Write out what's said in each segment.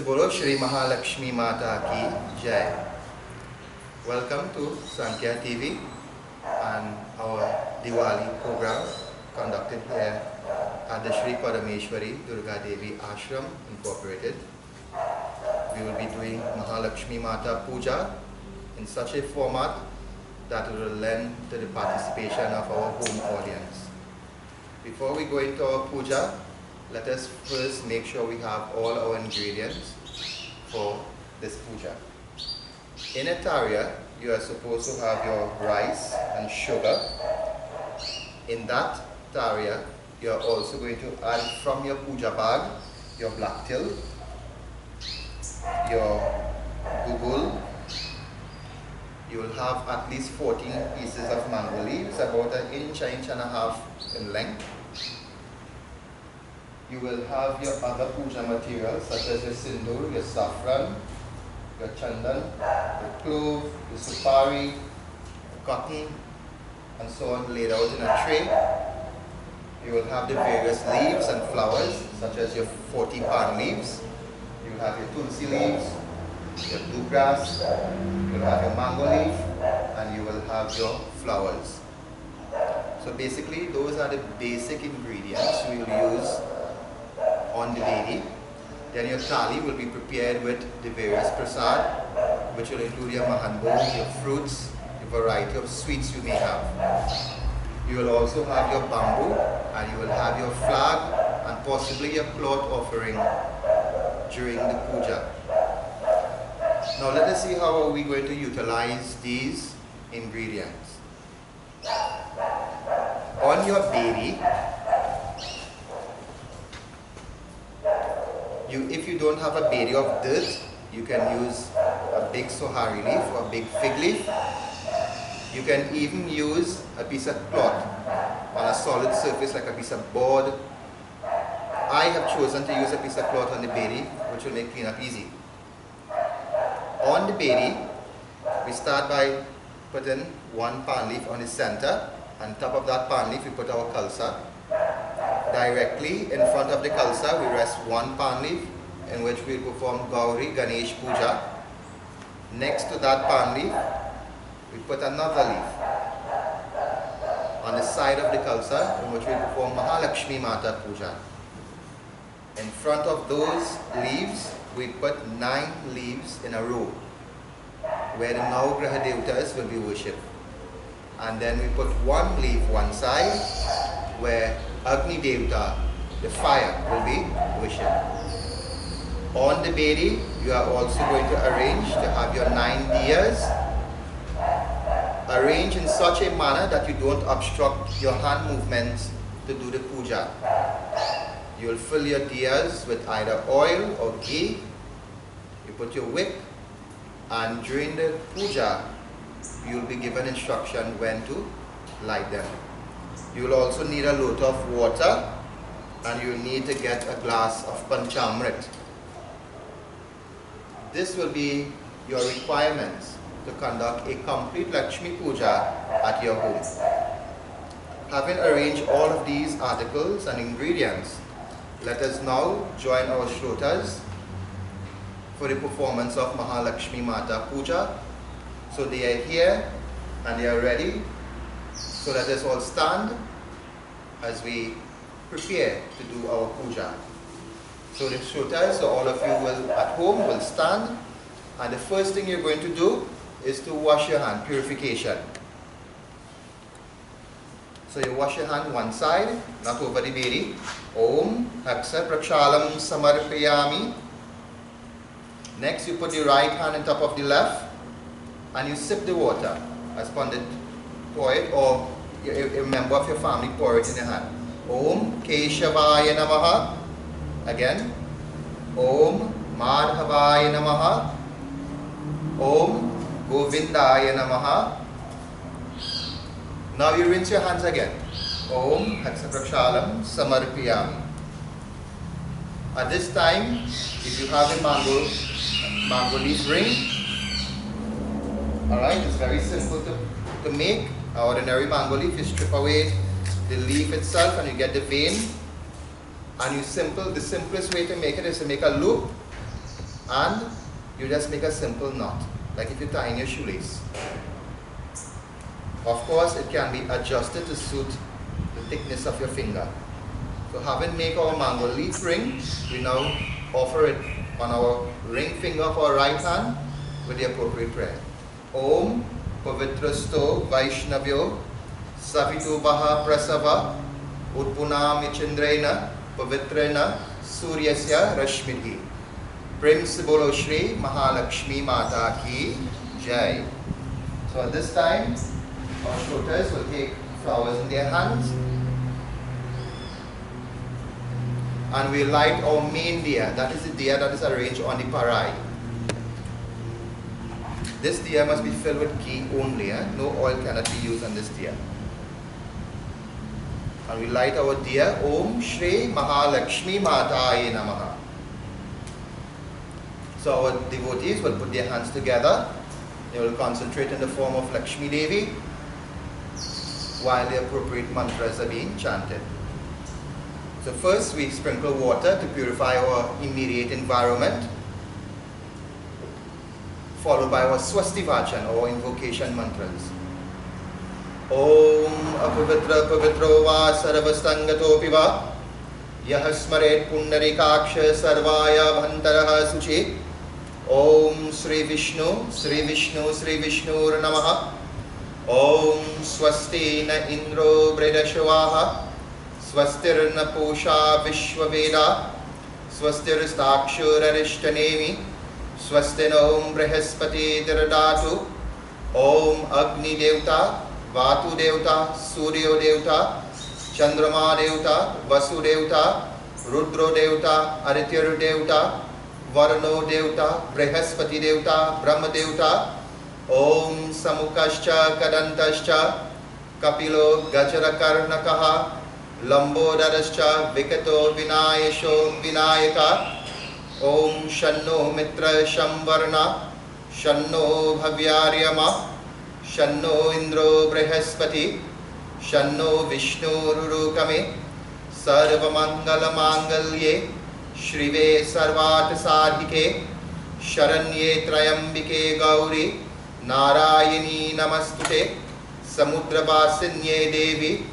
Bolo Shri Maha Lakshmi Mata Ki Jai. Welcome to Sankhya TV and our Diwali program conducted here at the Shri Padameshwari Durga Devi Ashram Incorporated. We will be doing Maha Lakshmi Mata Puja in such a format that will lend to the participation of our home audience. Before we go into our puja, let us first make sure we have all our ingredients for this puja. In a tarya, you are supposed to have your rice and sugar. In that tarya, you are also going to add from your puja bag your black till, your gugul. You will have at least 14 pieces of mango leaves, about an inch and a half in length. You will have your other puja materials such as your sindoor, your saffron, your chandan, your clove, your supari, cotton, and so on laid out in a tray. You will have the various leaves and flowers such as your 40 palm leaves. You will have your tulsi leaves, your bluegrass, you will have your mango leaf, and you will have your flowers. So basically those are the basic ingredients we will use on the Devi. Then your thali will be prepared with the various prasad, which will include your mahanbhog, your fruits, the variety of sweets you may have. You will also have your bamboo, and you will have your flag, and possibly your cloth offering during the puja. Now let us see how are we going to utilize these ingredients. On your Devi, if you don't have a bedi of dirt, you can use a big sohari leaf or a big fig leaf. You can even use a piece of cloth on a solid surface like a piece of board. I have chosen to use a piece of cloth on the bedi, which will make cleanup easy. On the bedi, we start by putting one pan leaf on the center. On top of that pan leaf, we put our kalsa. Directly in front of the kalsa, we rest one pan leaf in which we perform Gauri Ganesh Puja. Next to that pan leaf, we put another leaf on the side of the kalsa in which we perform Maha Lakshmi Mata Puja. In front of those leaves, we put 9 leaves in a row where the Navagraha Devatas will be worshipped. And then we put one leaf one side where Agni Devata, the fire, will be worshipped. On the bedi, you are also going to arrange to have your 9 diyas arranged in such a manner that you don't obstruct your hand movements to do the puja. You will fill your diyas with either oil or ghee. You put your wick, and during the puja, you will be given instruction when to light them. You will also need a lot of water, and you will need to get a glass of panchamrit. This will be your requirements to conduct a complete Lakshmi Puja at your home. Having arranged all of these articles and ingredients, let us now join our shrotas for the performance of Maha Lakshmi Mata Puja. So they are here and they are ready. So let us all stand as we prepare to do our puja. So the shrotas, so all of you will at home will stand, and the first thing you're going to do is to wash your hand, purification. So you wash your hand one side, not over the bedi. Om Haksa Prakshalam Samarpayami. Next you put the right hand on top of the left and you sip the water as Pundit pour it, or a member of your family pour it in your hand. Om Keshavaya Namaha. Again. Om Madhavaya Namaha. Om Govindaya Namaha. Now you rinse your hands again. Om Haksaprakshalam Samarpiyami. At this time, if you have a mango leaf ring, alright, it's very simple to make. An ordinary mango leaf, you strip away the leaf itself and you get the vein. And the simplest way to make it is to make a loop And you just make a simple knot, like if you're tying your shoelace. Of course, it can be adjusted to suit the thickness of your finger. So having made our mango leaf ring, we now offer it on our ring finger of our right hand with the appropriate prayer. Om Pavitrasto Vaishnavyo Savitu Baha Prasava Utpunam Ichindraina Pavitrena Suryasya Rashmidhi. Prince Bolo Shri Maha Lakshmi Mata Ki Jai. So at this time, our shrotas will take flowers in their hands and we light our main diya. That is the diya that is arranged on the parai. This diya must be filled with ghee only. No oil cannot be used on this diya. And we light our diya. Om Shri Maha Lakshmi Mataye Namaha. So our devotees will put their hands together. They will concentrate in the form of Lakshmi Devi while the appropriate mantras are being chanted. So first we sprinkle water to purify our immediate environment, followed by our Swasti Vachan or invocation mantras. Om Apavitra Pavitro Va Sarvastangato Va Yah Smaret Pundarikaksha Sarvaya Bhantaraha Suchi. Om Sri Vishnu Sri Vishnu Sri Vishnu Namaha. Om Swasti Na Indro Bredashavaha Swastir Na Posha Vishwaveda Swastir Stakshura Rishtanemi Swastin Om Brihaspati Diradatu. Om Agni Devta Vatu Devta Suryo Devta Chandrama Devta Vasu Devta Rudro Devta Aditya Devta Varno Devta Brihaspati Devta Brahma Devta. Om Samukascha Kadantascha Kapilo Gajarakarnakaha Lambodarascha Vikato Vinayesho Vinayaka. Om Shanno Mitra Shamvarna Shanno Bhavyāryama Shanno Indro Brihaspati Shanno Vishnu Rurukame Sarvamangala Mangalye Shrive Sarvat Sadhike Sharanye Trayambike Gauri Narayani Namastute Samudravasinye Devi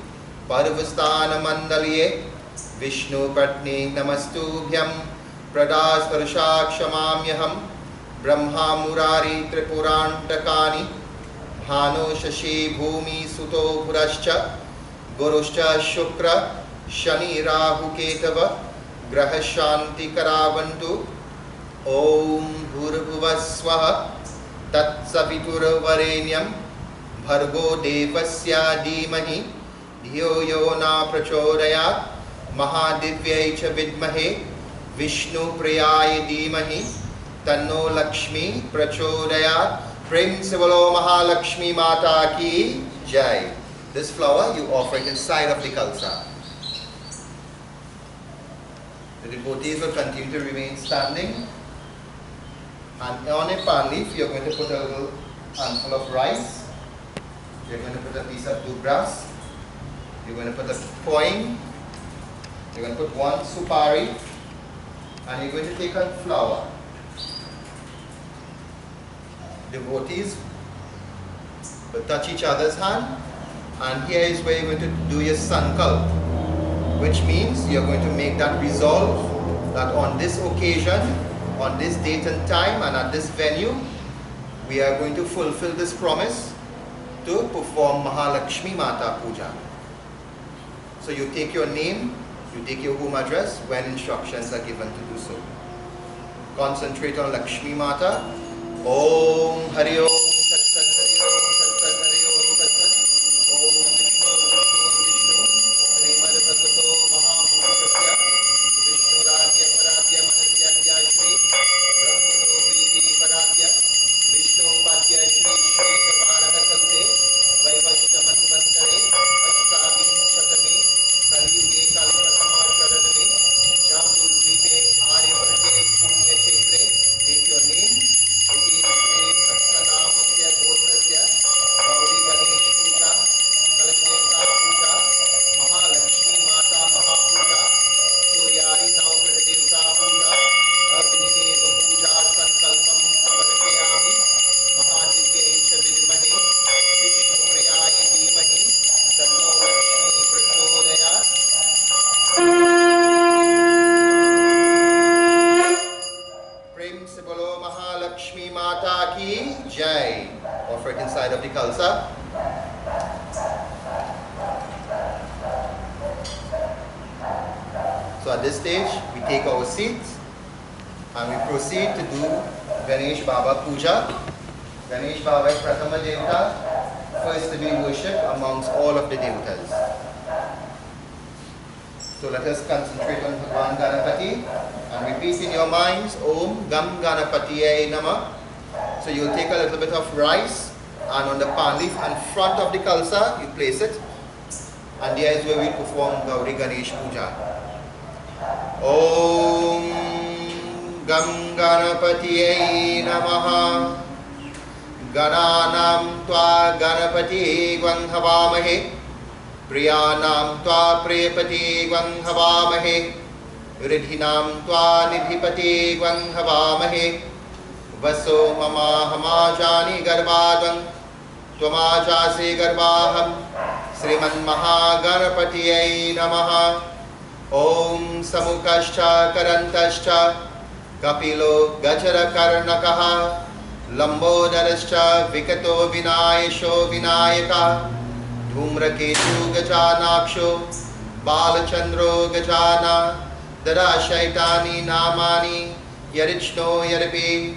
Parvastana Mandalye Vishnu Patni Namastubhyam Pradas Varshakshamamyaham Brahma Murari Tripurantakani Bhano Shashi Bhumi Suto Purascha Guruscha Shukra Shani Rahu Ketava Graha Shanti Karavantu. Om Bhurvuvaswaha Tat Savitur Varenyam Bhargo Devasya Dhimahi Dhiyo Yona Prachodayat Mahadivyai Cha Vidmahe Vishnu Priyaya Dhimahi Tanno Lakshmi Prachodayat. Prince Bolo Maha Lakshmi Mata Ki Jai. This flower you offer it inside of the kalsa. The devotees will continue to remain standing. And on a pan leaf, you're going to put a little handful of rice. You're going to put a piece of bluegrass. You're going to put a coin. You're going to put one supari. And you're going to take a flower. Devotees will touch each other's hand. And here is where you're going to do your sankalp, which means you're going to make that resolve that on this occasion, on this date and time and at this venue, we are going to fulfill this promise to perform Maha Lakshmi Mata Puja. So you take your name, you take your home address when instructions are given to do so. Concentrate on Lakshmi Mata. Om Hari Om Tat Sat Hari Om Tat Sat Hari Om Tat Sat. Om Vishnu Vishnu Vishnu Srimad Bhagavato Mahapurusha Vishnu Radhya Paradya Manasya Adya Shri Brahmano Viti Paradya Vishnu Padya Shri Shri Tavaraha Kalte Vaivashtaman Vantare Ashtabhin Shatame Kaliyuge Kalpatama Sharaname Jambul Dvipe Aryavarte Punya Kshetre. Take your name. It is Shri Bhaktanam se bolo Maha Lakshmi Mata ki Jai. Offer it inside of the Khalsa. So at this stage, we take our seats and we proceed to do Ganesh Baba Puja. Ganesh Baba is Pratama Devata, first to be worshipped amongst all of the Devatas. So let us concentrate on Bhagwan Ganapati and repeat in your minds, Om Gam Ganapatiye Namah. So you'll take a little bit of rice and on the palm leaf in front of the Khalsa, you place it. And there is where we perform Gauri Ganesh Puja. Om Gam Ganapatiye Namaha. Gananam Tva Ganapati Gvandhavamahe. Priyanam Tva Priyapati Gvandhavamahe. Ridhinam Tva Nidhipati Gvandhavamahe. Vaso Mama Hamajani Garbadam Tvamajase Garbaham. Sriman Mahaganapatiye Namaha. Om Samukascha Karantascha Kapilo Gajara Karnakaha Lambodarascha Vikato Vinayasho Vinayaka Dhumraketu Gajanaksho Balachandro Gajana Dara Shaitani Namani Yarichno Yarapi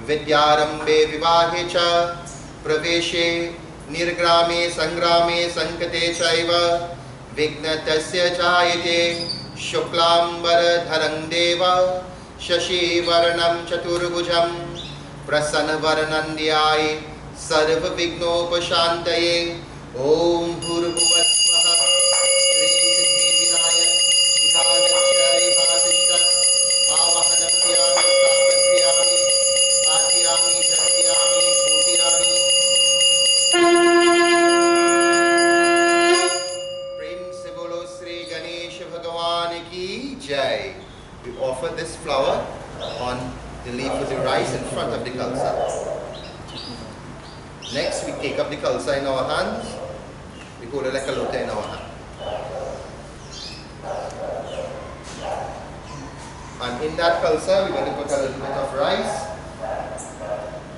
Vidyarambe Vivahecha Praveshe Nirgrame Sangrame Sankate Chaiva Vignatasya Jayate Shuklambar Dharang Deva Shashi Varanam Chaturbhujam Prasanna Varanandiyai Sarva Vignopashantaye Om Bhurabhuvasvaha Shri Siddhi Vinayak Ihadachari Bhatishta Avahanam Piyami Sapan Piyami Patiyami Jatiyami Kotirami Prem se bolo Sri Ganesh Bhagavan ki Jai. We offer this flower on the leaf with the rice in front of the Khalsa. Next, we take up the Khalsa in our hands. We hold it like a lota in our hand. And in that Khalsa, we're going to put a little bit of rice.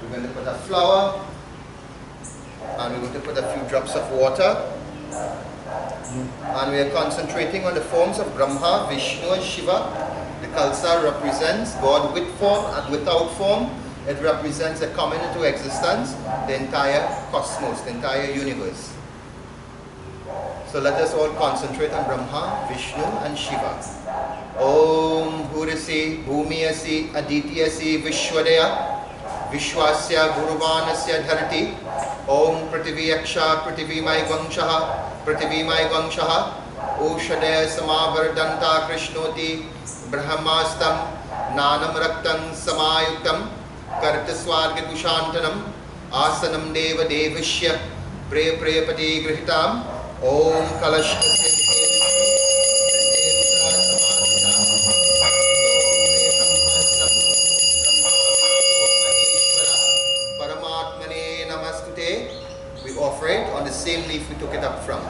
We're going to put a flour. And we're going to put a few drops of water. And we are concentrating on the forms of Brahma, Vishnu and Shiva. The Khalsa represents God with form and without form. It represents a coming into existence, the entire cosmos, the entire universe. So let us all concentrate on Brahma, Vishnu and Shiva. Om Bhurasi Bhumiyasi Aditiyasi Vishwadaya Vishwasya Guruvanasya Dharati Om Prativiyaksha Prativimai Vangshaha Prativimai Vangshaha Oshadaya Samavardanta Krishnoti Brahmastam Nanam Raktam Samayuktam Kartaswarga Kushantanam Asanam Deva Devishya Pre Prepati Grihitam Om Kalashkasya Paramatmane Namastute. We offer it on the same leaf we took it up from.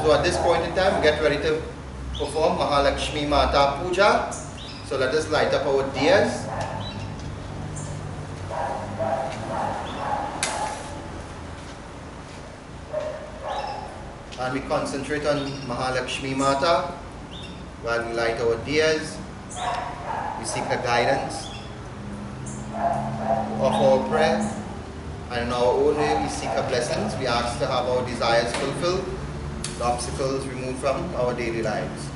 So at this point in time, we get ready to perform Maha Lakshmi Mata Puja. So let us light up our diyas. And we concentrate on Maha Lakshmi Mata while we light our diyas. We seek her guidance, offer our prayer, and in our own way we seek her blessings. We ask to have our desires fulfilled, the obstacles removed from our daily lives.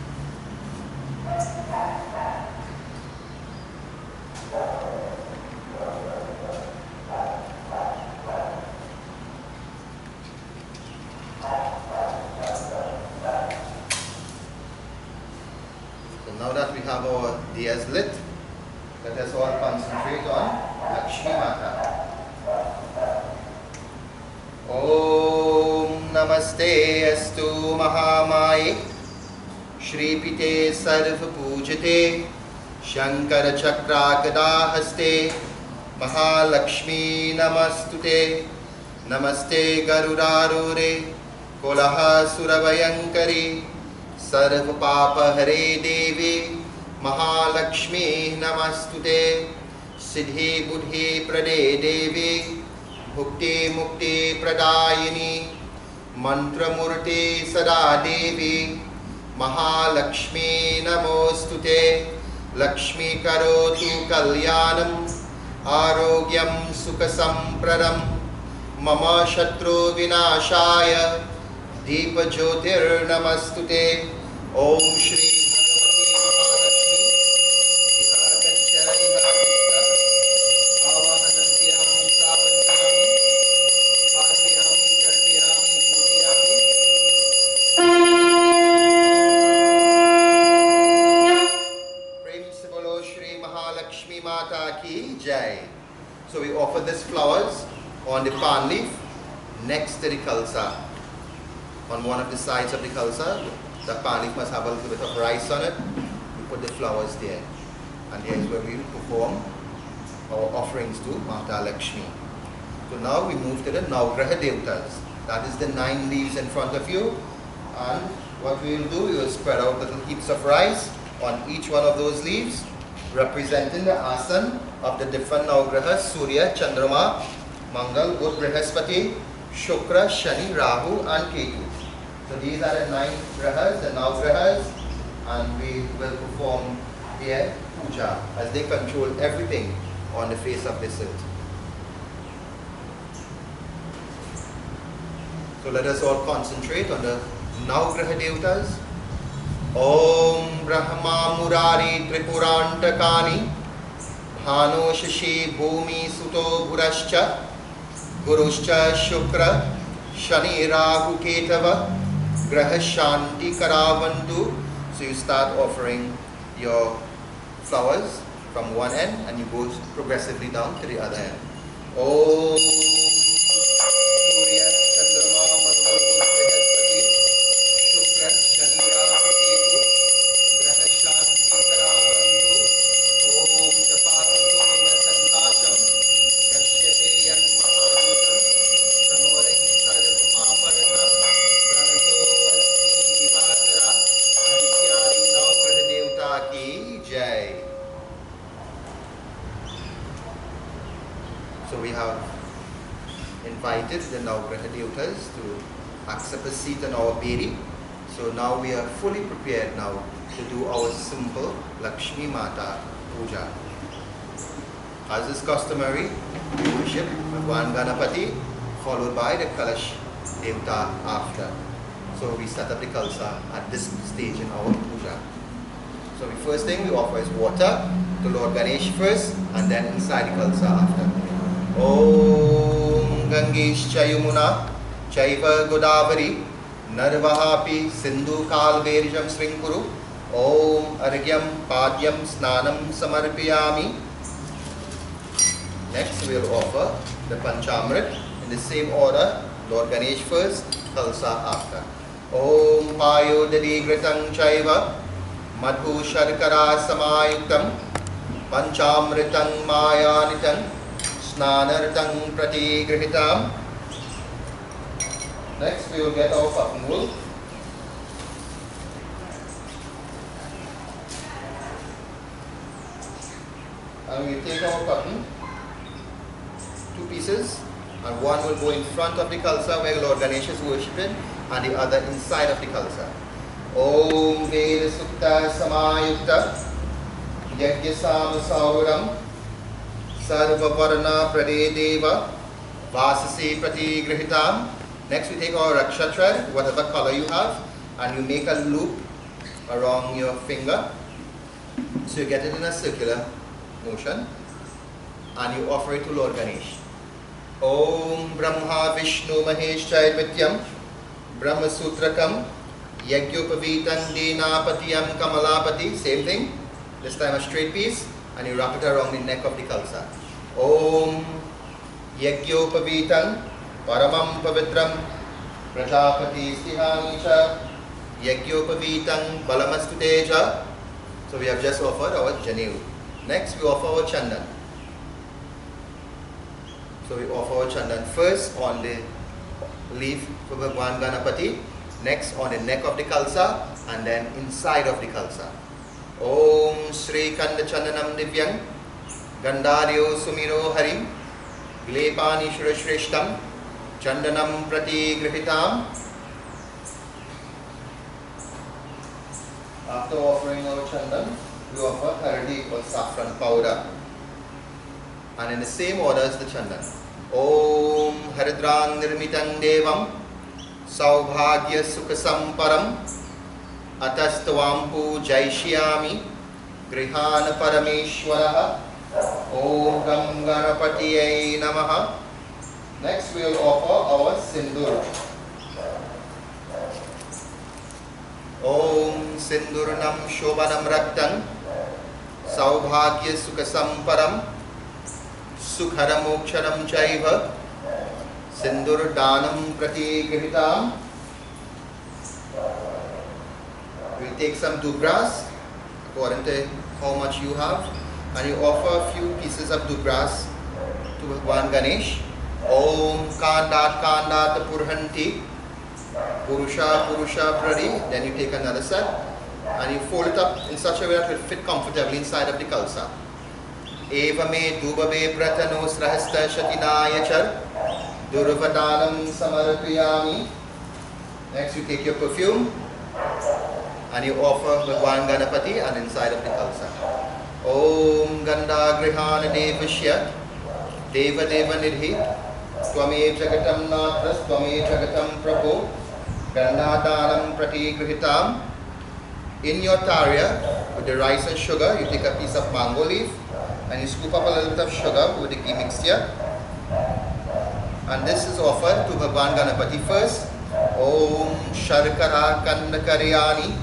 So now that we have our diyas lit, let us all concentrate on Lakshmi Mata. Om Namaste Astu Mahamaye Shripite Sarva Pujate Shankara Chakra Gada Haste Maha Lakshmi Namastute Namaste Garurarure Kolaha Suravayankari Sarva Papa Hare Devi Maha Lakshmi Namastute Siddhi Buddhi Prade Devi Bhukti Mukti Pradayini Mantra Murti Sada Devi Maha Lakshmi Namostute Lakshmi Karotu Kalyanam Arogyam Sukasam Pradam Mama Shatru Vinashaya Deepa Jyotir Namastute Om Shri Bhagavati Mahalakshmi Ihagacha Ihagita Avahanashyam Sapatyami Pasyami Chatyami Pudyami Prem se bolo Shri Mahalakshmi Mata Ki Jai. So we offer these flowers on the palm leaf next to the kalsa. On one of the sides of the kalsa, the palm leaf must have a little bit of rice on it. We put the flowers there. And there is where we perform our offerings to Mata Lakshmi. So now we move to the Navgraha Devatas. That is the 9 leaves in front of you. And what we will do, we will spread out little heaps of rice on each one of those leaves, representing the asan of the different Navgrahas: Surya, Chandrama, Mangal, Bud, Brihaspati, Shukra, Shani, Rahu and Ketu. So these are the 9 grahas, the Navgrahas, and we will perform their puja as they control everything on the face of this earth. So let us all concentrate on the Navgraha Devatas. Om Brahma Murari Tripurantakani Bhano Shashi Bhumi Suto Bhurascha Guruscha Shukra Shani Rahu Ketava Graha Shanti Karavantu. So you start offering your flowers from one end and you go progressively down to the other end. Om Surya Chandrama Mangal Brihaspati Shukra Shani Rahu Ketu Graha Shanti Karavantu. Om Japata Soma Sankhasham Kashyate Yan Mahajutam Pramoring Sajam Aparana Pranato Asmi Divakara Adityari Navgraha Devta Ki Jai. So we have invited the Navgraha Devatas to accept a seat on our bedi. So now we are fully prepared now to do our simple Lakshmi Mata Puja. As is customary, we worship Bhagwan Ganapati followed by the Kalash Devta after. So we set up the Kalsa at this stage in our puja. So the first thing we offer is water to Lord Ganesh first and then inside the Kalsa after. Om Gangesh Chayumuna Chaiva Godavari Narvahapi Sindhu Kalverjam Srinkuru Om Argyam Padyam Snanam Samarpiyami. Next we will offer the Panchamrit in the same order. Lord Ganesh first, Kalsa after. Om Payo Dadi Gritang Chaiva Madhu Sharkara Samayuktam Panchamritang Mayanitam Snanartang Prati Grihitam. Next we will get our cotton wool. And we take our cotton, 2 pieces, and one will go in front of the Kalsa where Lord Ganesh is worshipping, and the other inside of the Kalsa. Om Veda Sukta Samayukta Yagyasam Sauram Sarva Varna Prade Deva Vasasi Prati Grihitam. Next we take our Raksha thread, whatever color you have, and you make a loop around your finger. So you get it in a circular motion and you offer it to Lord Ganesh. Om Brahma Vishnu Mahesh Chaitvityam Brahma Sutrakam Yagyopavitan Dinapatiyam Kamalapati. Same thing, this time a straight piece, and you wrap it around the neck of the Kalsa. Om Yagyopavitan Paramam Pavitram Prajapati Stihanisha Yagyopavitan Balamastuteja. So we have just offered our Janevu. Next we offer our Chandan. So we offer our Chandan first on the leaf for Bhagwan Ganapati, next on the neck of the Kalsa, and then inside of the kalsa. Om Sri Kanda Chandanam Divyang Gandharyo Sumiro Harim Vilepani Shreshtam Chandanam Prati Grihitam. After offering our chandan, we offer hardi or saffron powder. And in the same order as the chandan. Om Haridrang Nirmitang Devam Saubhagya Sukhasamparam Atastawampu Jaishyami Grihana Parameshwaraha Om Ganganapatiye Namaha. Next we will offer our sindur. Om Sindurnam Shobhanam Raktan Saubhagya Sukhasamparam Sukharamokcharam Chaiva Sindur Danam Prati Grihitam. We'll take some dubras according to how much you have, and you offer a few pieces of dubras to Bhagwan Ganesh. Om Kandat Kandat Purhanti Purusha Purusha Pradi. Then you take another set and you fold it up in such a way that it will fit comfortably inside of the kalsa. Evame Dubabe Pratanos Rahasta Shatinayachar Durvadanam Samarapiyami. Next you take your perfume and you offer Bhagwan Ganapati and inside of the kalsa. Om Ganda Grihana Devashya Deva Deva Nidhi Swame Jagatam Natras Swame Jagatam Prabhu Gandadanam Prati Grihitam. In your tarya with the rice and sugar, you take a piece of mango leaf and you scoop up a little bit of sugar with the ghee mixture. And this is offered to Bhagwan Ganapati first. Om Sharkara Kandakaryani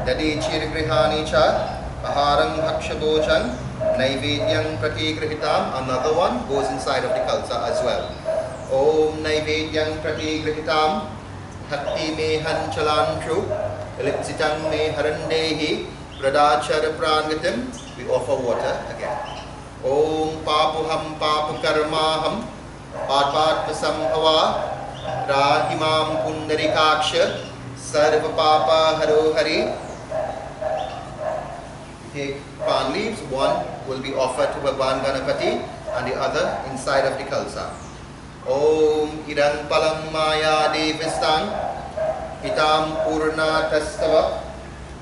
Dadi Chirigrihani Cha Aharang Hakshabojang Naivedyang Prati Grihitam. Another one goes inside of the kalsa as well. Om Naivedyang Prati Grihitam Hakti Mehan Chalantru Elipsitang Me Harandehi Pradachar Prangatim. We offer water again. Om Papuham Papukarmaham Patpatmasam Hava Rahimam Pundarikaksha Sarva Papa Haro Hari. Take palm leaves, one will be offered to Bhagwan Ganapati and the other inside of the kalsa. Om Idang Palam Maya Devistang Itam Purna Tastava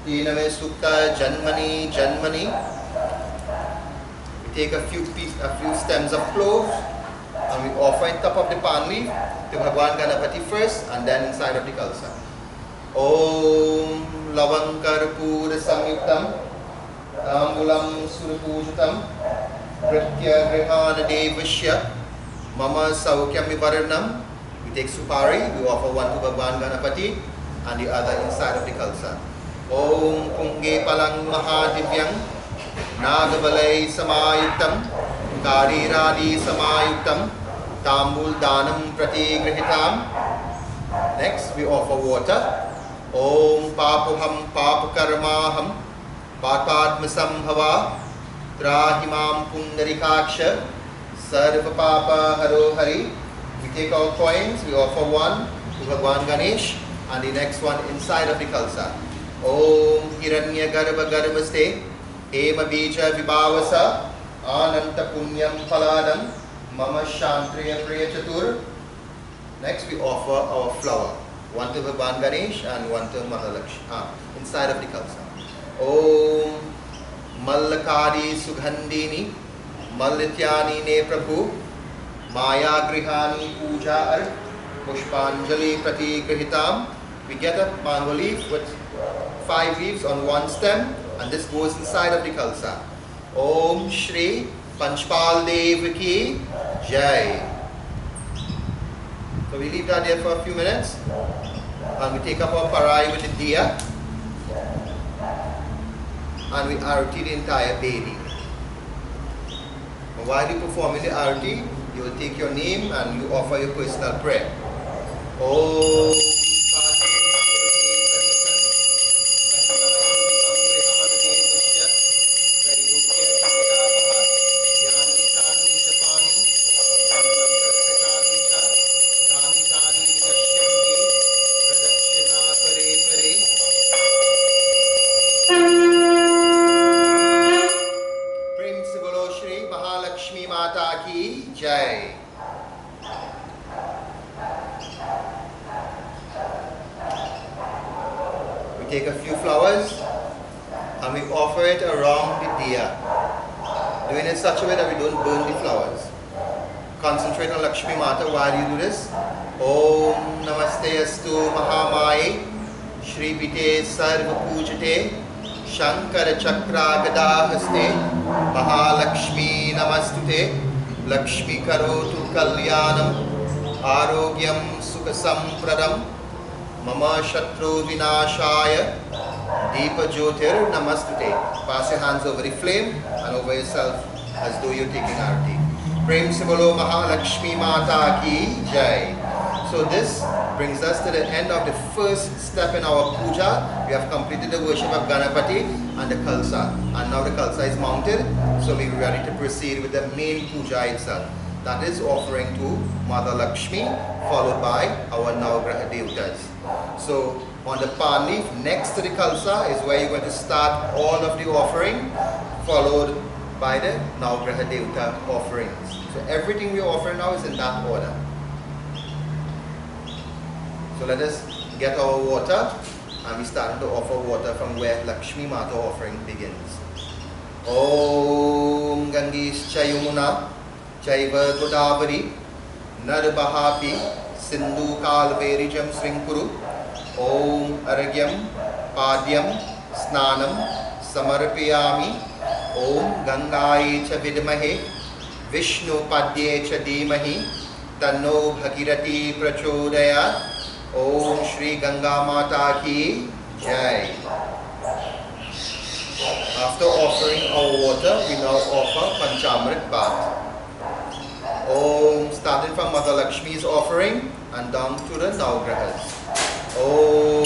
Tiname Sukta Janmani Janmani. We take a few stems of cloves and we offer on top of the palm leaf to Bhagwan Ganapati first and then inside of the kalsa. Om Lavankar Pura Samyuktam Tambulam Surapujatam Pritya Grihana Devashya Mama Saukyami Varanam. We take supari, we offer one to Bhagwan Ganapati and the other inside of the kalsa. Om Punge Palang Mahadivyang Nagabalai Samayuktam Kariradi Samayuktam Tambul Danam Prati Grihitam. Next we offer water. Om Papuham Papukarmaham Patpadmasam Hava Trahimam Pundarikaksha Sarva Papa Haro Hari. We take our coins, we offer one to Bhagwan Ganesh and the next one inside of the kalsa. Om Hiranya Garbha Garbhaste Hema Bija Vibhavasa Ananta Punyam Phaladam Mama Shantriya Priya Chatur. Next we offer our flower, one to Bhagwan Ganesh and one to Maha Lakshmi inside of the kalsa. Om Mallakadi Sugandhini Mallityani Ne Prabhu Maya Grihani Puja Ar Pushpanjali Prati Grihitam. We get a mango leaf with 5 leaves on one stem and this goes inside of the kalsa. Om Shri Panchpal Dev Ki Jai. So we leave that there for a few minutes and we take up our parai with the diya and we arati the entire baby. And while you performing the arati, you will take your name and you offer your personal prayer. Om take a few flowers and we offer it around the diya, doing it in such a way that we don't burn the flowers. Concentrate on Lakshmi Mata while you do this. Om Namaste Astu Mahamaye Shri Pite Sarva Pujate Shankara Chakra Gada Haste Maha Lakshmi Namastute Lakshmi Karotu Kalyanam Arogyam Sukasam Pradam Mama Shatru Vinashaya Deepa Jyotir Namastute. Pass your hands over the flame and over yourself as though you're taking arati. Prem se bolo Maha Lakshmi Mata ki Jai. So this brings us to the end of the first step in our puja. We have completed the worship of Ganapati and the Kalsa. And now the Kalsa is mounted, so we are ready to proceed with the main puja itself. That is offering to Mother Lakshmi, followed by our Navagraha Devatas. So on the palm leaf next to the Kalsa is where you're going to start all of the offering, followed by the Navagraha Devata offerings. So everything we offer now is in that order. So let us get our water, and we start to offer water from where Lakshmi Mata offering begins. Om Gangis Chayumuna Chaiva Godavari Narbahapi Sindhu Kalverijam Srinkuru Om Aragyam Padyam Snanam Samarpiyami Om Gangaye Cha Vidmahe Vishnu Padye Cha Dhimahi Tanno Bhagirati Prachodaya. Om Shri Ganga Mata ki Jai. After offering our water, we now offer Panchamrit Bath. Om, starting from Mother Lakshmi's offering and down to the Navagrahas. Om.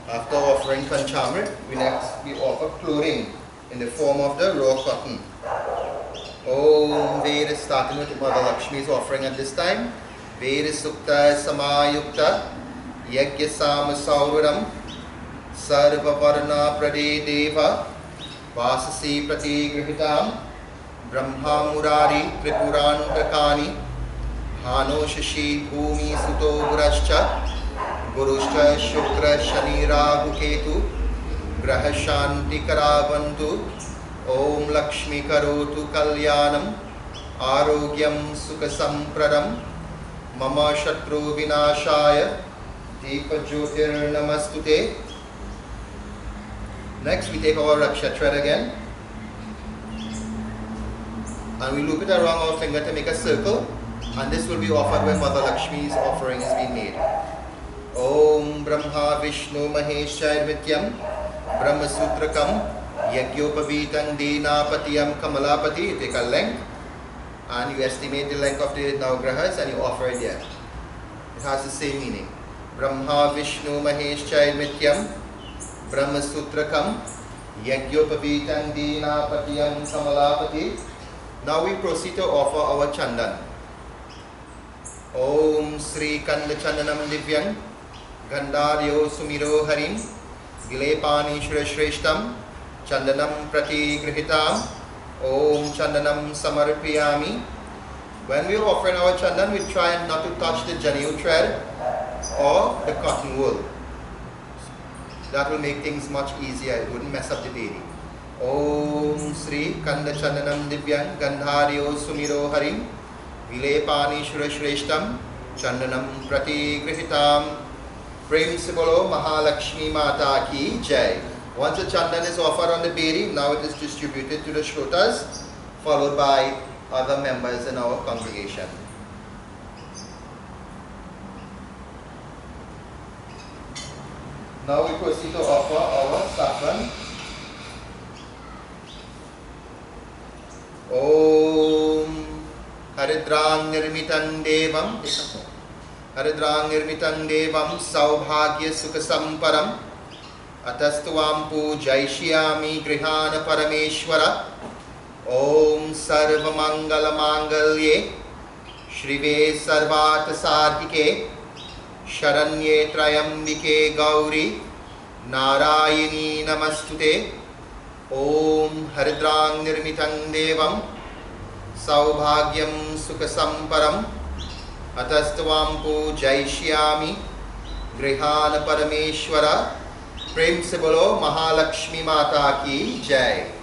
After offering Panchamrit, we offer clothing in the form of the raw cotton. Om Veda, starting with Mother Lakshmi's offering at this time. Veda Sukta Samayukta Yagya Sama Sauradam Sarva Varna Prade Deva Vasasi Prati Grihitam Brahma Murari Tripurantakani Hano Shashi Bhumi Suto Gurascha Gurushcha Shukra Shani Rahu Ketu Graha Shanti Karavantu Om Lakshmi Karotu Kalyanam Arogyam Sukasam Pradam Mama Shatru Vinashaya Deepa Jyotir Namastute. Next we take our Raksha thread again and we loop it around our finger to make a circle, and this will be offered when Mother Lakshmi's offering is being made. Om Brahma Vishnu Maheshaya Vityam Brahma Sutrakam Yagyopavitang Dinapatiyam Kamalapati. You take a length and you estimate the length of the Navagrahas and you offer it there. It has the same meaning. Brahma Vishnu Maheshaya Vityam Brahma Sutrakam Yagyopavitang Dinapatiyam Kamalapati. Now we proceed to offer our Chandan. Om Sri Kanda Chandanam Divyam Gandharyo Sumiro Harim Gilepani Shreshtam Chandanam Prati Grihitam Om Chandanam Samarpiyami. When we are offering our Chandan, we try not to touch the Janiyu thread or the cotton wool. That will make things much easier. It wouldn't mess up the baby. Om Sri Kanda Chandanam Divyam Gandharyo Sumiro Harim Vilepani Shurashreshtam Chandanam Prati Grihitam. Prem se bolo Maha Lakshmi Mata ki Jai. Once the Chandan is offered on the bedi, now it is distributed to the Shrotas, followed by other members in our congregation. Now we proceed to offer our saffron. Om Haridrang Nirmitan Devam Haridrang Nirmitan Devam Saubhagya Sukhasamparam Atastuam Pujaishyami Grihana Parameshwara Om Sarva Mangala Mangalye Shrive Sarvat Sarthike Sharanye Trayambike Gauri Narayini Namastute. Om Haridrang Nirmitang Devam Saubhagyam Sukhasamparam Atastvam Pujaishyami Grihana Parameshwara. Prem se bolo Maha Lakshmi Mata ki Jai.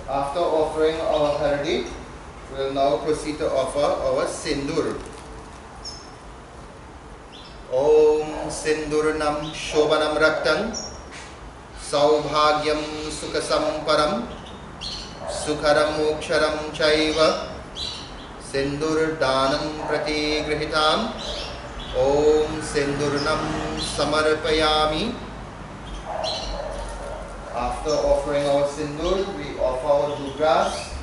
After offering our hardi, we will now proceed to offer our sindur. Om Sindurnam Shobhanam Raktam Saubhagyam Sukhasamparam Sukharam Moksharam Chaiva Sindur Danam Prati Grihitam. Om Sindurnam Samarpayami. After offering our sindur, we offer our dugras.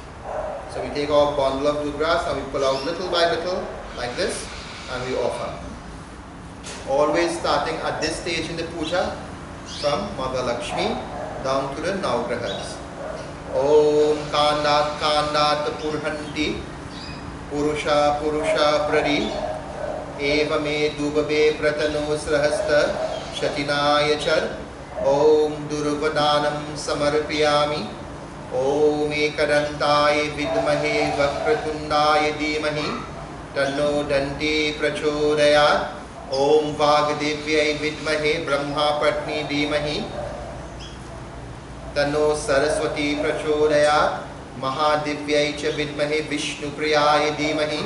So we take our bundle of dugras and we pull out little by little like this and we offer. Always starting at this stage in the puja from Maha Lakshmi down to the Navgrahas. Om Kandat Kandat Purhanti Purusha Purusha Pradi Eva me Dubabe Pratano Srahasta Shatinaya Char. Om Durvadanam Samarpyami. Om Ekadantaye Vidmahe Vakratundaye Dhimahi Tanno Dante Prachodayat. Om Vagdevyai Vidmahe Brahma Patni Dhimahi Tanno Saraswati Prachodayat. Mahadivyai Cha Vidmahe Vishnu Priyaye Dhimahi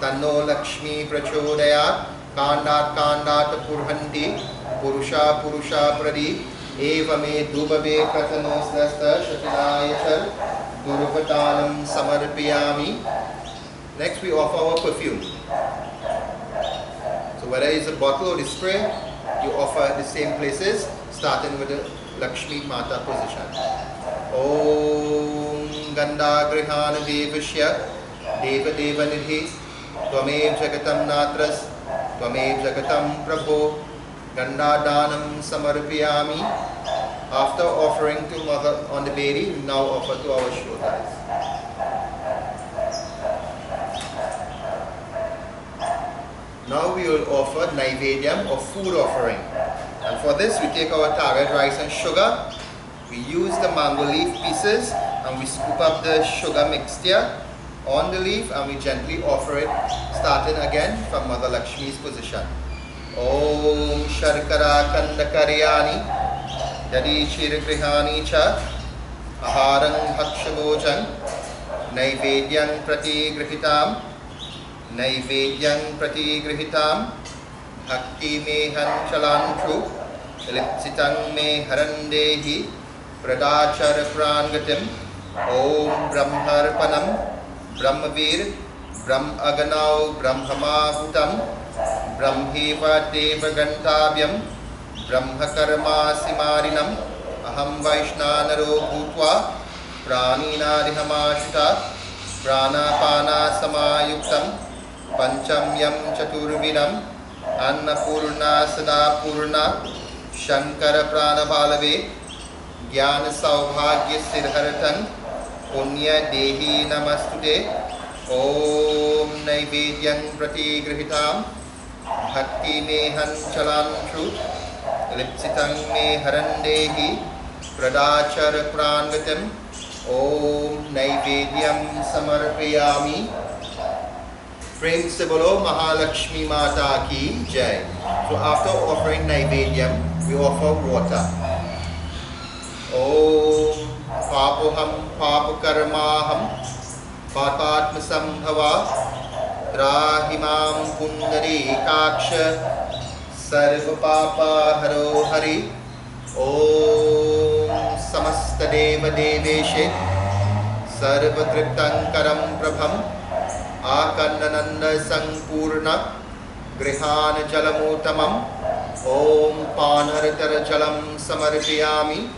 Tanno Lakshmi Prachodayat. Kandat Kandat Purhanti Purusha Purusha Pradi Eva me Dubabe Pratano Srasta Shatinaya Char Durvatanam Samarpyami. Next we offer our perfume. So whether it's a bottle or the spray, you offer at the same places, starting with the Lakshmi Mata position. Om Ganda Grihana Devashya Deva Deva Nidhi Twamev Jagatam Natras Twamev Jagatam Prabho Gandadanam Samarpyami. After offering to Mother on the baby, we now offer to our Shrotas. Now we will offer Naivedyam or food offering. And for this we take our tarred rice and sugar. We use the mango leaf pieces and we scoop up the sugar mixture on the leaf and we gently offer it, starting again from Mother Lakshmi's position. Om Sharkara Kandakaryani Yadi Shirigrihani Cha Aharang Bhakshabojang Naivedyang Prati Grihitam Naivedyang Prati Grihitam Bhakti Mehan Chalantru Lipsitang Me Harandehi Pradachar Prangatim. Om Brahmarpanam Brahmavir Brahm Aganau Brahmahutam Brahmeva Deva Gantavyam Brahmakarma Simarinam Aham Vaishnanaro Bhutva Praninadihamashita Pranapana Samayuktam Panchamyam Chaturvinam Annapurna Sadapurna Shankara Pranabalave Jnana Saubhagya Siddharthan Punya Dehi Namastute. Om Naivedyang Prati Grihitam Bhakti Mehan Chalantru Lipsitang Me Harandehi Pradachar Prangatam. Om Naivedyam Samarpyami. Prem se bolo Maha Lakshmi Mata ki Jai. So after offering Naivedyam, we offer water. Om Papoham Papakarmaham Papatma Sambhava Trahimam Pundari Kaksha Sarva Papa Haro Hari. Om Samasta Deva Deveshe Sarva Triptankaram Prabham Akandananda Sampurna Grihana Jalamutamam. Om Panharatara Jalam Samarpyami.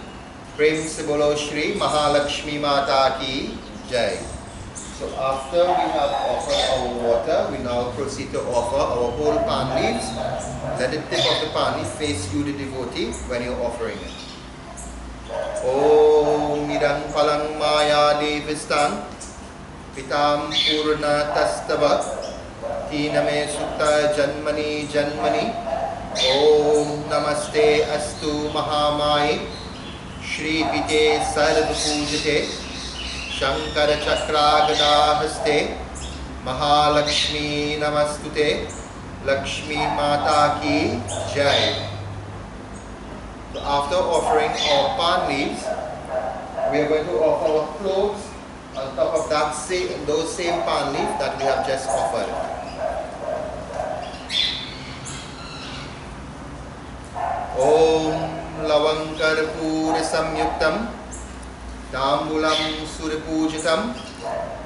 Prem se bolo Shri Maha Lakshmi Mata ki Jai. So after we have offered our water, we now proceed to offer our whole palm leaves. Let the tip of the palm leaf face you, the devotee, when you're offering it. Om Idang Palang Maya Devistan Pitam Purna Tastava Tiname Sutta Janmani Janmani Om Namaste Astu Mahamai Shri Pite Sarva Pujate Shankara Chakra Gada Haste Maha Lakshmi Namastute Lakshmi Mata Ki Jai. So after offering our palm leaves, we are going to offer our cloves on top of that those same palm leaf that we have just offered. Om Lavankar Pura Samyuktam Tambulam Suripujitam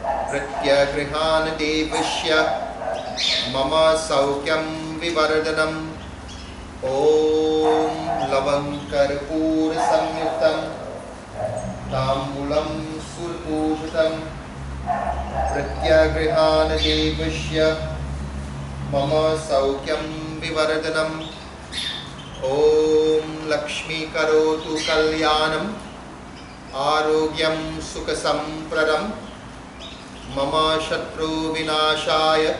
Pratyagrihan Devashya Mama Saukyam Vivardhanam. Om Lavankar Pura Samyuktam Tambulam Suripujitam Pratyagrihan Devashya Mama Saukyam Vivardhanam. Om Lakshmi Karotu Kalyanam Arogyam Sukhasampradam Mama Shatru Vinashaya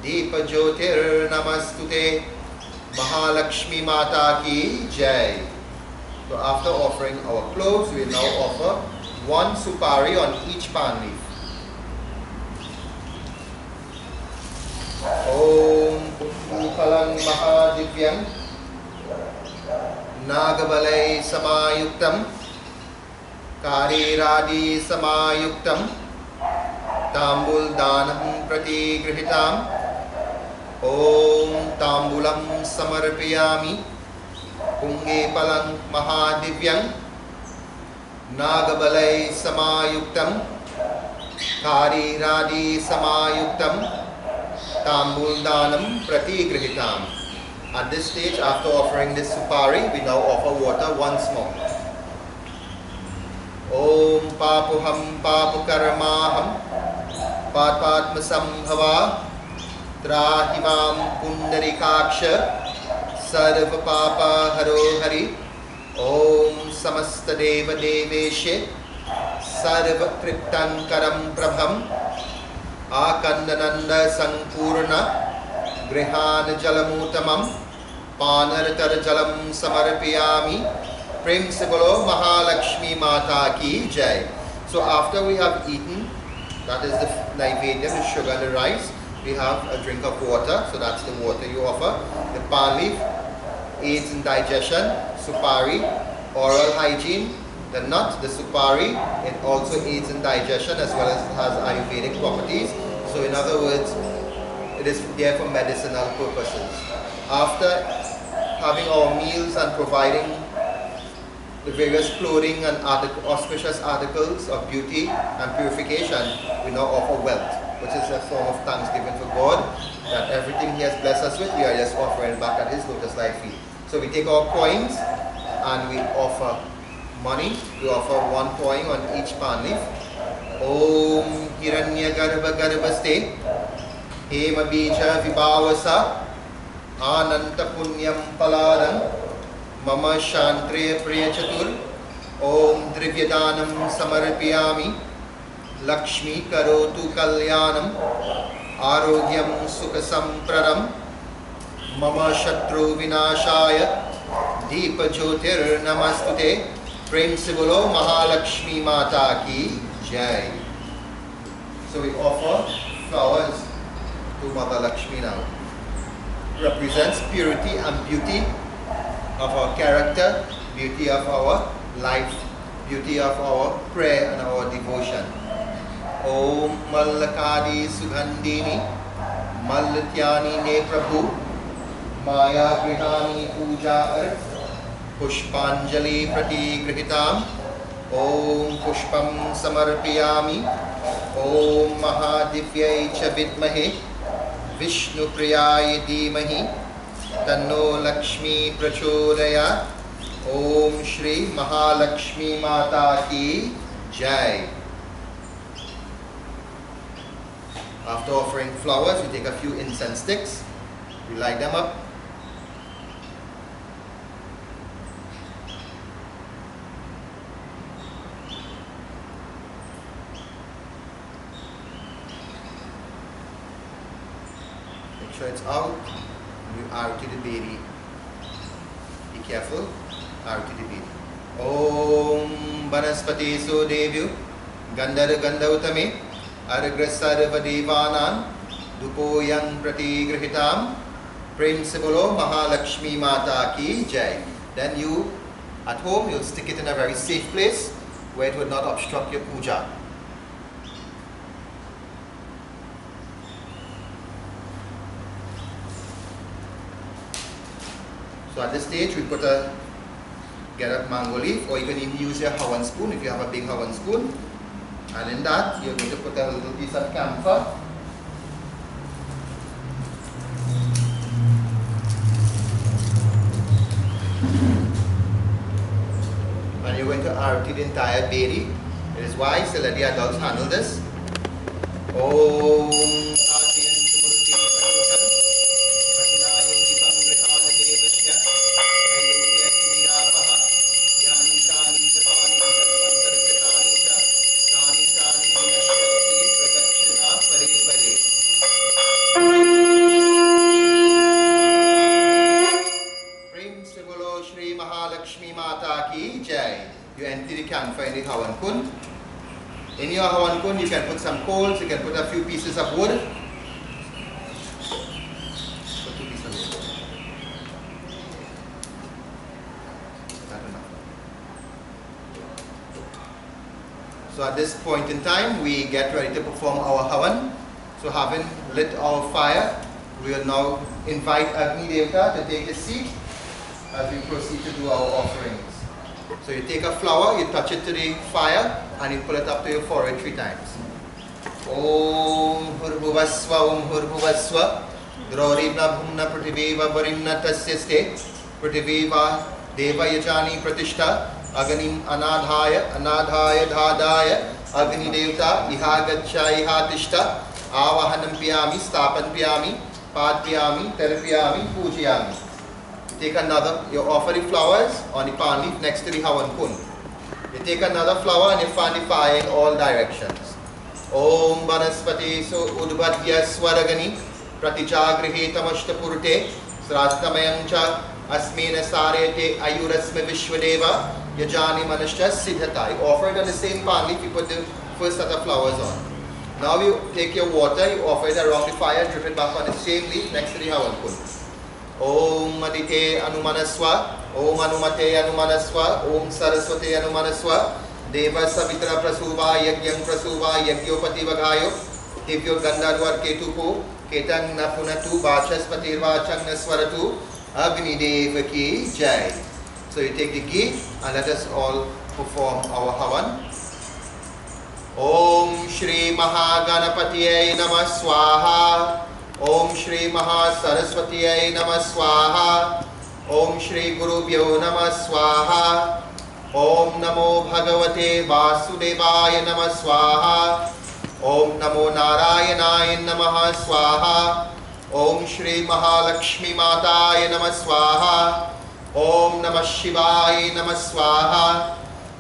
Deepa Jyotir Namastute Maha Lakshmi Mata Ki Jai. So after offering our cloves, we now offer one supari on each palm leaf. Om Upalang Mahadivyam Nagabalai Samayuktam Kariradi Samayuktam Tambul Danam Prati Grihitam. Om Tambulam Samarpiyami Punge Palang Mahadivyam Nagabalai Samayuktam Kariradi Samayuktam Tambul Danam Prati Grihitam. At this stage, after offering this supari, we now offer water once more. Om Papuham Papukaramaham Patpatmasambhava Trahimam Pundarikaksha Sarva Papa Haro Hari. Om Samasta Deva Deveshe Sarva Kriptankaram Prabham Akandananda Sampurna Grihan Jalamutamam Panaratar Jalam Samarpiyami. Prem se bolo Maha Lakshmi Mata Ki Jai. So after we have eaten, that is the naivedya, the sugar and the rice, we have a drink of water. So that's the water you offer. The palm leaf aids in digestion. Supari, oral hygiene. The nut, the supari, it also aids in digestion as well as it has Ayurvedic properties. So in other words, it is there for medicinal purposes. After having our meals and providing the various clothing and auspicious articles of beauty and purification, we now offer wealth, which is a form of thanksgiving for God that everything He has blessed us with, we are just offering back at His lotus-like feet. So we take our coins and we offer money. We offer one coin on each palm leaf. Om Hiranya Garbha Garbhaste Hema Bija Vibhavasa Ananta Punyam Paladam Mama Shantre Priya Chatur. Om Drivyadanam Samarpiyami Lakshmi Karotu Kalyanam Arogyam Sukhasampradam Mama Shatru Vinashaya Deepa Jyotir Namastute. Prem se bolo Maha Lakshmi Mata Ki Jai. So we offer flowers to Mother Lakshmi now. Represents purity and beauty of our character, beauty of our life, beauty of our prayer and our devotion. Om Mallakadi Sugandini Mallatyani Ne Prabhu Maya Grihani Puja Arth Pushpanjali Prati Grihitam. Om Pushpam Samarpiyami. Om Mahadivyai Cha Vidmahe Vishnu Priyaya Dhimahi Tanno Lakshmi Prachodaya. Om Shri Maha Lakshmi Mata Ki Jai. After offering flowers, we take a few incense sticks, we light them up. Make sure it's out. You arati the baby. Be careful. Arati the baby. Om Banaspati So Devyu Gandhara Gandhautame Aragrasarva Devanan Dupoyang Prati Grihitam Principalo Maha Lakshmi Mata Ki Jai. Then you, at home, you'll stick it in a very safe place where it would not obstruct your puja. So at this stage, we get a mango leaf, or you can even use your hawan spoon if you have a big hawan spoon. And in that, you're going to put a little piece of camphor. And you're going to arati the entire bedi. It is wise to let the adults handle this. Om Shri Maha Lakshmi Mata Ki Jai. You empty the camphor in the hawan kun. In your hawan kun, you can put some coals, you can put a few pieces of wood. Put 2 pieces of wood. Not enough. So at this point in time, we get ready to perform our havan. So having lit our fire, we will now invite Agni Devta to take his seat as we proceed to do our offerings. So you take a flower, you touch it to the fire, and you pull it up to your forehead 3 times. Om Hurhuvasva, Droribna Bhumna Prativeva Varimna Tasyaste, Prativeva Deva Yajani Pratishta, Aganim Anadhaya, Anadhaya Dhadaya, Agni Devta, Ihagacha Ihatishta, Avahanam Piyami, Stapan Piyami, Pad Piyami, Terpiyami, Pujiyami. Take another, you offer the flowers on the palm leaf next to the hawan kun. You take another flower and you fan the fire in all directions. Om Banaspati So Udbadya Swaragani Pratijagrihe Tamashtapurte Srastamayam Cha Asmena Sarete Ayurasme Vishwadeva Yajani Manashta Siddhata. You offer it on the same palm leaf, you put the first set of flowers on. Now you take your water, you offer it around the fire, drip it back on the same leaf next to the hawan kun. Om Adite Anumanaswa, Om Anumate Anumanaswa, Om Saraswate Anumanaswa, Deva Savitra Prasuva, Yagyam Prasuva, Yagyopati Vagayo, Divyo Gandharvar Ketupu, Ketang Napunatu, Vachaspatirva Changnaswaratu, Agni Devaki Jai. So you take the ghee and let us all perform our havan. Om Shri Mahaganapatiye Namah Swaha. Om Shri Maha Saraswatiyai Namah Swaha. Om Shri Gurubhyo Namah Swaha. Om Namo Bhagavate Vasudevaya Namah Swaha. Om Namo Narayanaya Namah Swaha. Om Shri Maha Lakshmi Mataya Namah Swaha. Om Namah Shivaya Namah Swaha.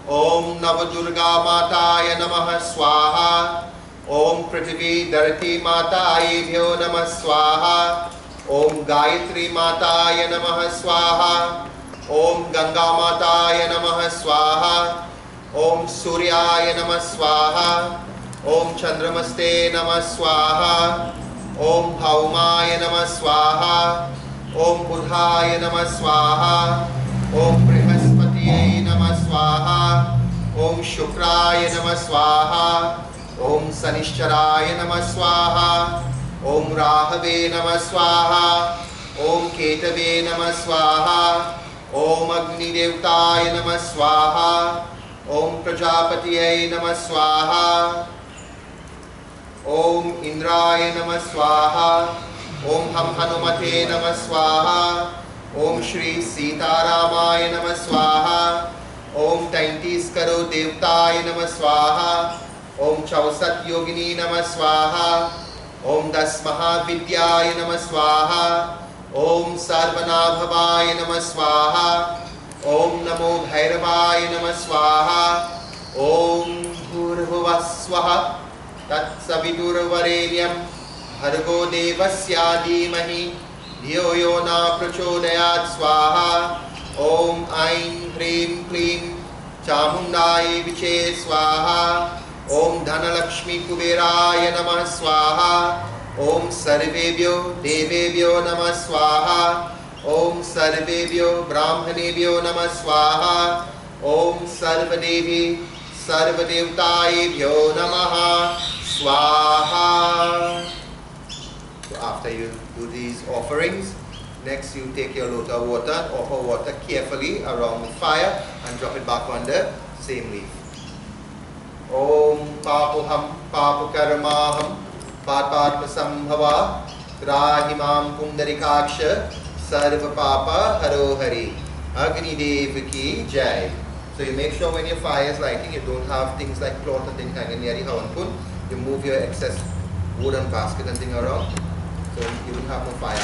Om Navadurga Mataya Namah Swaha. Om Prithvi Dharati Matayebhyo Namah Swaha. Om Gayatri Mataya Namah Swaha. Om Ganga Mataya Namah Swaha. Om Suryaya Namah Swaha. Om Chandramaste Namah Swaha. Om Bhaumaya Namah Swaha. Om Budhaya Namah Swaha. Om Brihaspatiye Namah Swaha. Om Shukraya Namah Swaha. Om Sanishcharaya Namah Swaha. Om Rahave Namah Swaha. Om Ketave Namah Swaha. Om Agni Devtaya Namah Swaha. Om Prajapatiye Namah Swaha. Om Indraya Namah Swaha. Om Ham Hanumate Namah Swaha. Om Shri Sitaramaya Namah Swaha. Om Taintiskaro Devtaya Namah Swaha. Om Chausat Yogini Namah Swaha. Om Das Mahavidyaya Namah Swaha. Om Sarvanabhavaya Namah Swaha. Om Namo Bhairavaya Namah Swaha. Om Bhurhuvaswaha Tat Savidurvarenyam भर्गो देवस्य धीमहि धियो यो न प्रचोदयात् स्वाहा ॐ ऐं ह्रीं क्लीं चामुण्डाय विचे स्वाहा ॐ धनलक्ष्मी कुबेराय नमः स्वाहा ॐ सर्वेभ्यो देवेभ्यो नमः स्वाहा ॐ सर्वेभ्यो ब्राह्मणेभ्यो नमः स्वाहा ॐ सर्वदेवी सर्वदेवताभ्यो नमः स्वाहा. So after you do these offerings, next you take your lotus water and offer water carefully around the fire and drop it back on the same leaf. Om papuham papukarmaham patpatma sambhava trahimam pundarikaksha sarva papa haro hari Agni Dev ki jai. So you make sure when your fire is lighting, you don't have things like cloth and things hanging near the havan. You move your excess wooden basket and thing around, so you don't have no fire.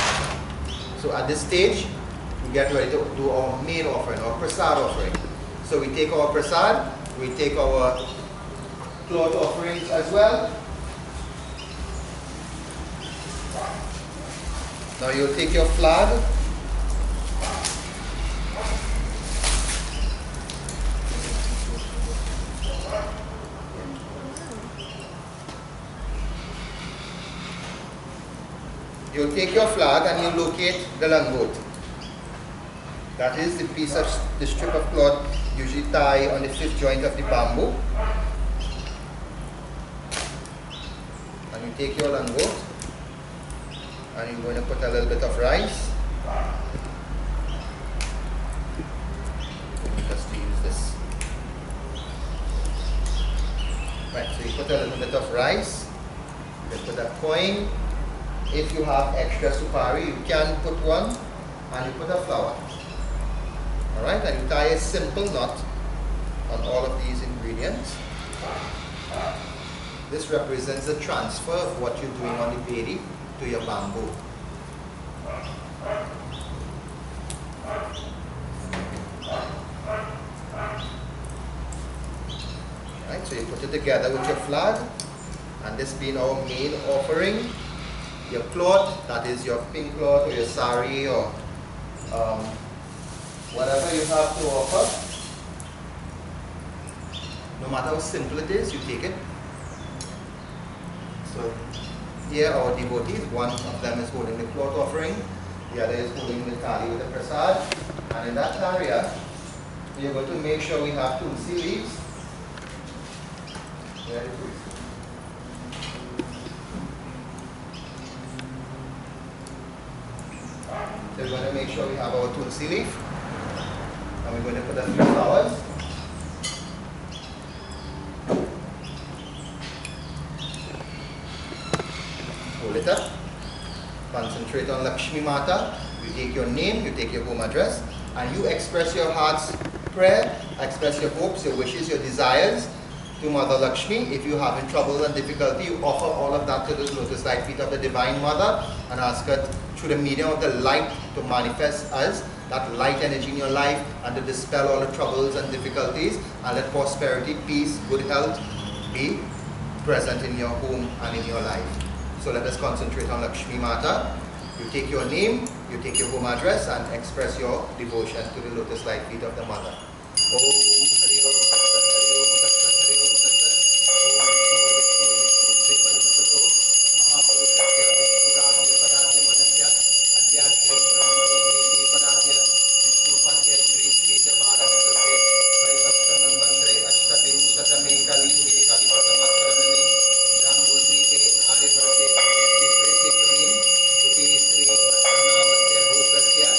So at this stage, we get ready to do our main offering, our prasad offering. So we take our prasad, we take our cloth offerings as well. Now you'll take your flag. You'll take your flag and you locate the langot. That is the piece of the strip of cloth usually tie on the fifth joint of the bamboo. And you take your langot and you're going to put a little bit of rice. Just to use this. Right, so you put a little bit of rice, you put a coin. If you have extra supari, you can put one, and you put a flower. Alright, and you tie a simple knot on all of these ingredients. This represents the transfer of what you're doing on the bedi to your bamboo. Right, so you put it together with your flag, and this being our main offering. Your cloth, that is your pink cloth or your sari or whatever you have to offer. No matter how simple it is, you take it. So here our devotees, one of them is holding the cloth offering, the other is holding the thali with the prasad. And in that area, we are going to make sure we have tulsi leaves. Where is it? So we're going to make sure we have our tulsi leaf, and we're going to put a few flowers. Hold it up. Concentrate on Lakshmi Mata. You take your name, you take your home address, and you express your heart's prayer, express your hopes, your wishes, your desires to Mother Lakshmi. If you're having trouble and difficulty, you offer all of that to the lotus light feet of the Divine Mother and ask her through the medium of the light to manifest us that light energy in your life and to dispel all the troubles and difficulties, and let prosperity, peace, good health be present in your home and in your life. So let us concentrate on Lakshmi Mata. You take your name, you take your home address, and express your devotion to the lotus light feet of the Mother. Om Hari Om Tat Sat, Hari Om Tat Sat, Hari Om Tat Sat. Om Vishnu Vishnu Vishnu Devar Bhavato Maha Lakshmi Puja Paradya Manasya Adya Shri Brahmani Devi Paradya Vishnu Padya Shri Shri Varadhikate Vaivakta Manvantre Ashtabim Satame Kali Yuge Kali Patamakarame Jambudite Arivate Kamyate Prete Kunim Uti Sri Astanamasya Bhutrasya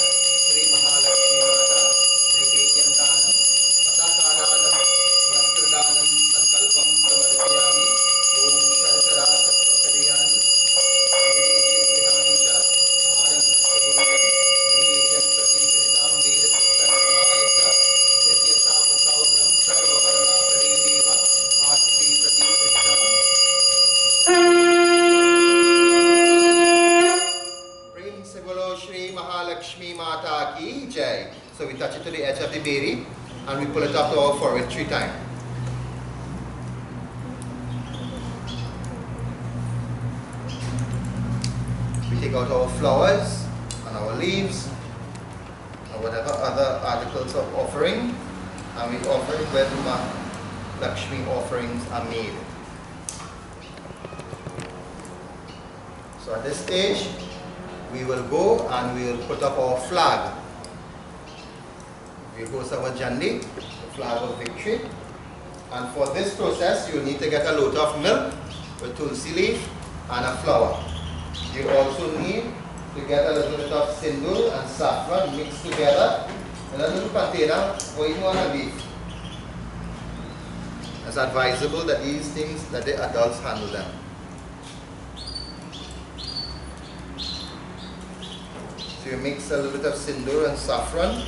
Sri Maha Lakshmi Mata Naivedyam Danam Patakaranam Vastradanam Sankalpam Samarpayami Om Sharkara Satyakadayani Vedeshe Grihani Cha Aharam Bhaktabhojam Naivedyam Pratividitam Vedasuttan Samayata Yatyatam Saudram Sarvavarna Pradedeva Vasti Pratividitam. Prem se bolo Shri Maha Lakshmi Mata ki jai. So we touch it to the edge of the bedi and we pull it up to our forehead 3 times. We take out our flowers and our leaves and whatever other articles of offering, and we offer it where the Maha Lakshmi offerings are made. So at this stage, we will go and we will put up our flag. We will go to our jandi, the flag of victory. And for this process, you need to get a lot of milk with tulsi leaf and a flower. You also need to get a little bit of sindoor and saffron mixed together in a little container for you want to leave. It's advisable that these things, that the adults handle them. So you mix a little bit of sindoor and saffron,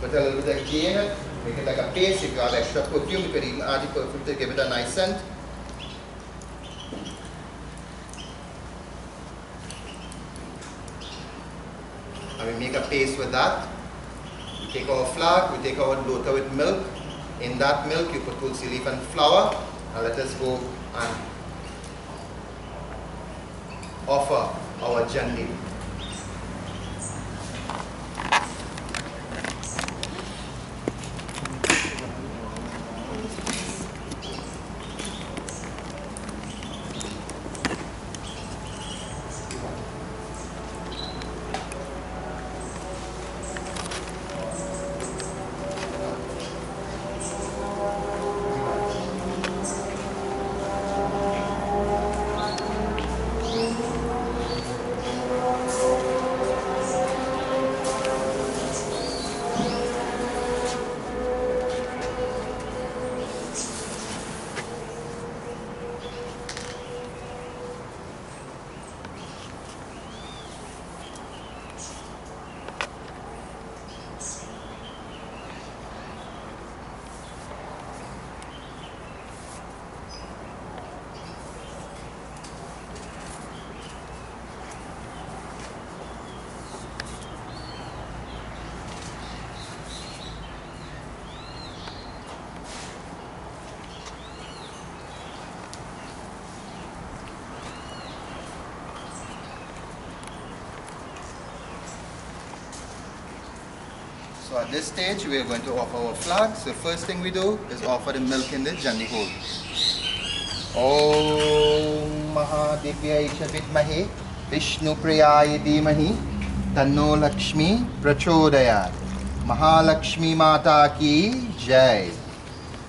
put a little bit of ghee in it, make it like a paste. If you have extra perfume, you can even add the perfume to give it a nice scent. And we make a paste with that. We take our flag, we take our lota with milk. In that milk, you put tulsi leaf and flour, and let us go and offer our jandi. So at this stage, we are going to offer our flag. So first thing we do is offer the milk in the jandi hole. Om Maha Vidmahe Vishnu Dhimahi Tanno Lakshmi Prachodayat. Maha Lakshmi Mata Ki Jai.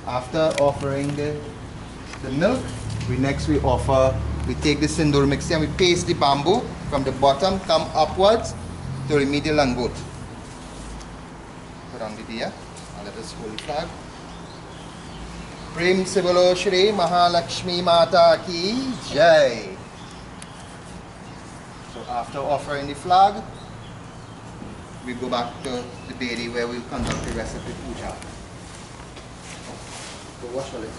After offering the milk, we take the sindoor mixture and we paste the bamboo from the bottom, come upwards to the middle langot. Put on the diya and let us hold the flag. Prem se bolo Shri Maha Lakshmi Mata Ki Jai. So after offering the flag, we go back to the dairy where we'll conduct the rest of the puja. Go wash your legs.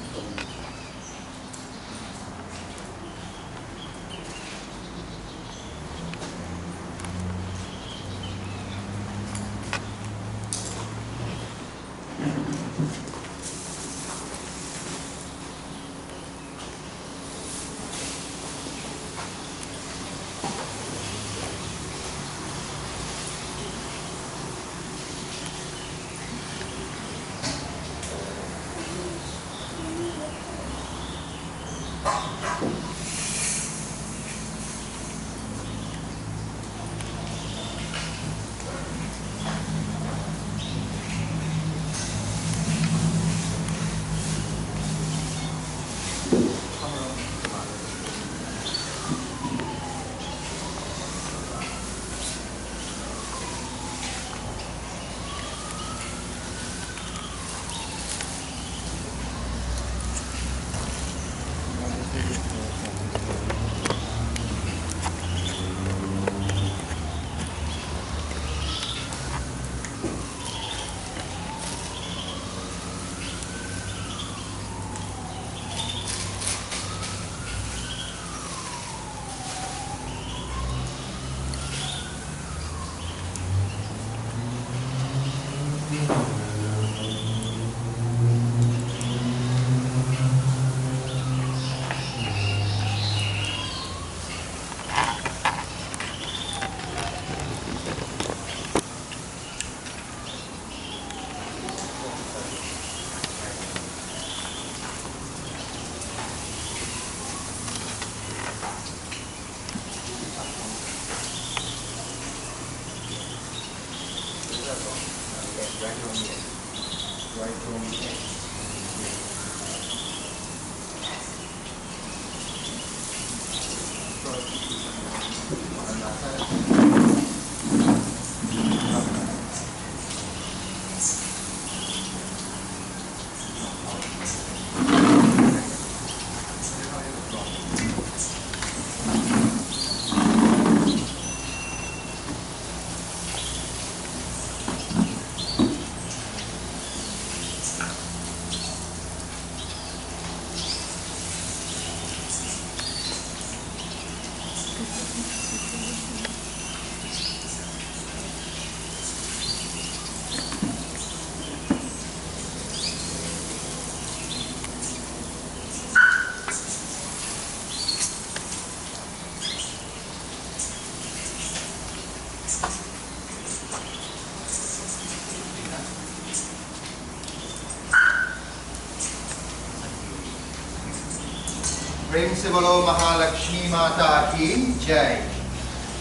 प्रेम से बोलो महालक्ष्मी माता की जय.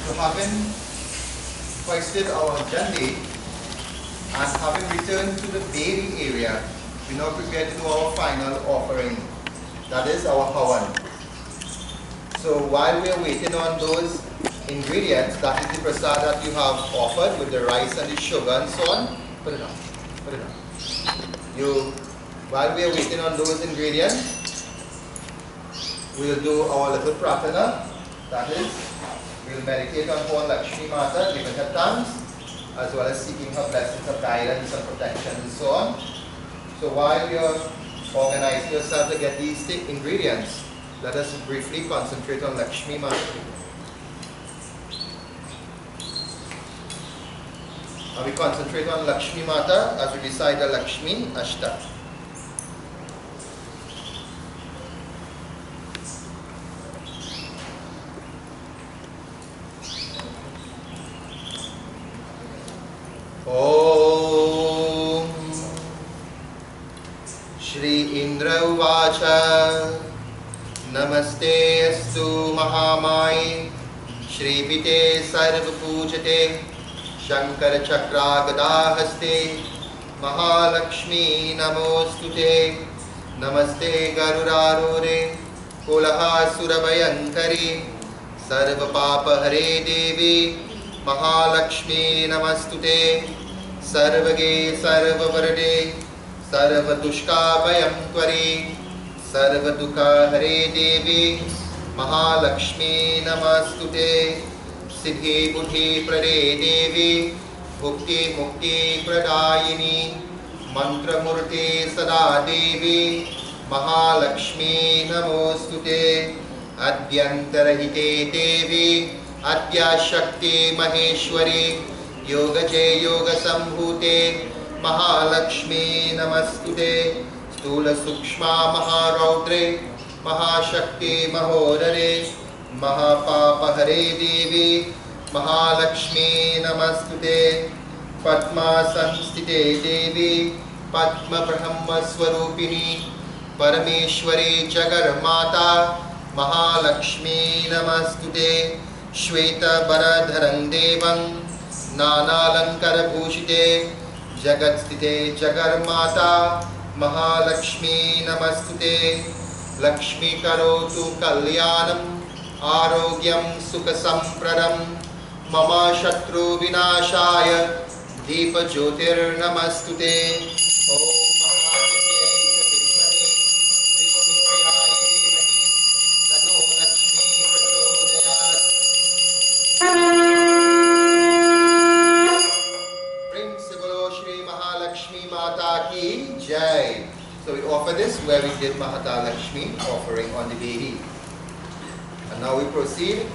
So having hoisted our jandi and having returned to the baby area, we now prepare to do our final offering. That is our hawan. So while we are waiting on those ingredients, that is the prasad that you have offered with the rice and the sugar and so on. Put it down. Put it down. While we are waiting on those ingredients, we'll do our little pratana. That is, we'll meditate on Maha Lakshmi Mata, giving her thanks, as well as seeking her blessings of guidance and protection and so on. So while you're organizing yourself to get these ingredients, let us briefly concentrate on Lakshmi Mata. And we concentrate on Lakshmi Mata as we recite the Lakshmi Ashta. Om Shri Indra Uvacha Namaste Astu Mahamai Shri Pite Sarva Pujate Shankar Chakra Gadahaste Maha Lakshmi Namostute Namaste Garurarore Kolaha Surabayankari Sarva Papa Hare Devi Maha Lakshmi Namastute Sarvage Sarvavarade Sarva Dushka Vayam Tvari Sarva Dukha Hare Devi Maha Lakshmi Namastute Siddhi Buddhi Prade Devi Bhukti Mukti Pradayini Mantra Murti Sada Devi Maha Lakshmi Namostute Adyantarahite Devi Adya Shakti Maheshwari Yogaje Yoga Sambhute Maha Lakshmi Namastute Stula Sukshma Maharautre Maha Shakti Mahodare Maha Papa Hare Devi Maha Lakshmi Namastute Padma Samstite Devi Padma Brahma Swarupini Parameshwari Jagar Mata Maha Lakshmi Namastute Shweta Baradharam Devam Nana Lankara Bhushite Jagat Stite Jagar Mata Maha Lakshmi Namastute Lakshmi Karotu Kalyanam Arogyam Sukha Sampradam Mama Shatru Vinashaya Deepa Jyotir Namastute Om Mahadevyai Vidmahe Vishnupriyai Dhimahi Tano Lakshmi Prachodayat. Principal Shri Maha Lakshmi Mata ki Jai. So we offer this where we did Maha Lakshmi offering on the Dehi. And now we proceed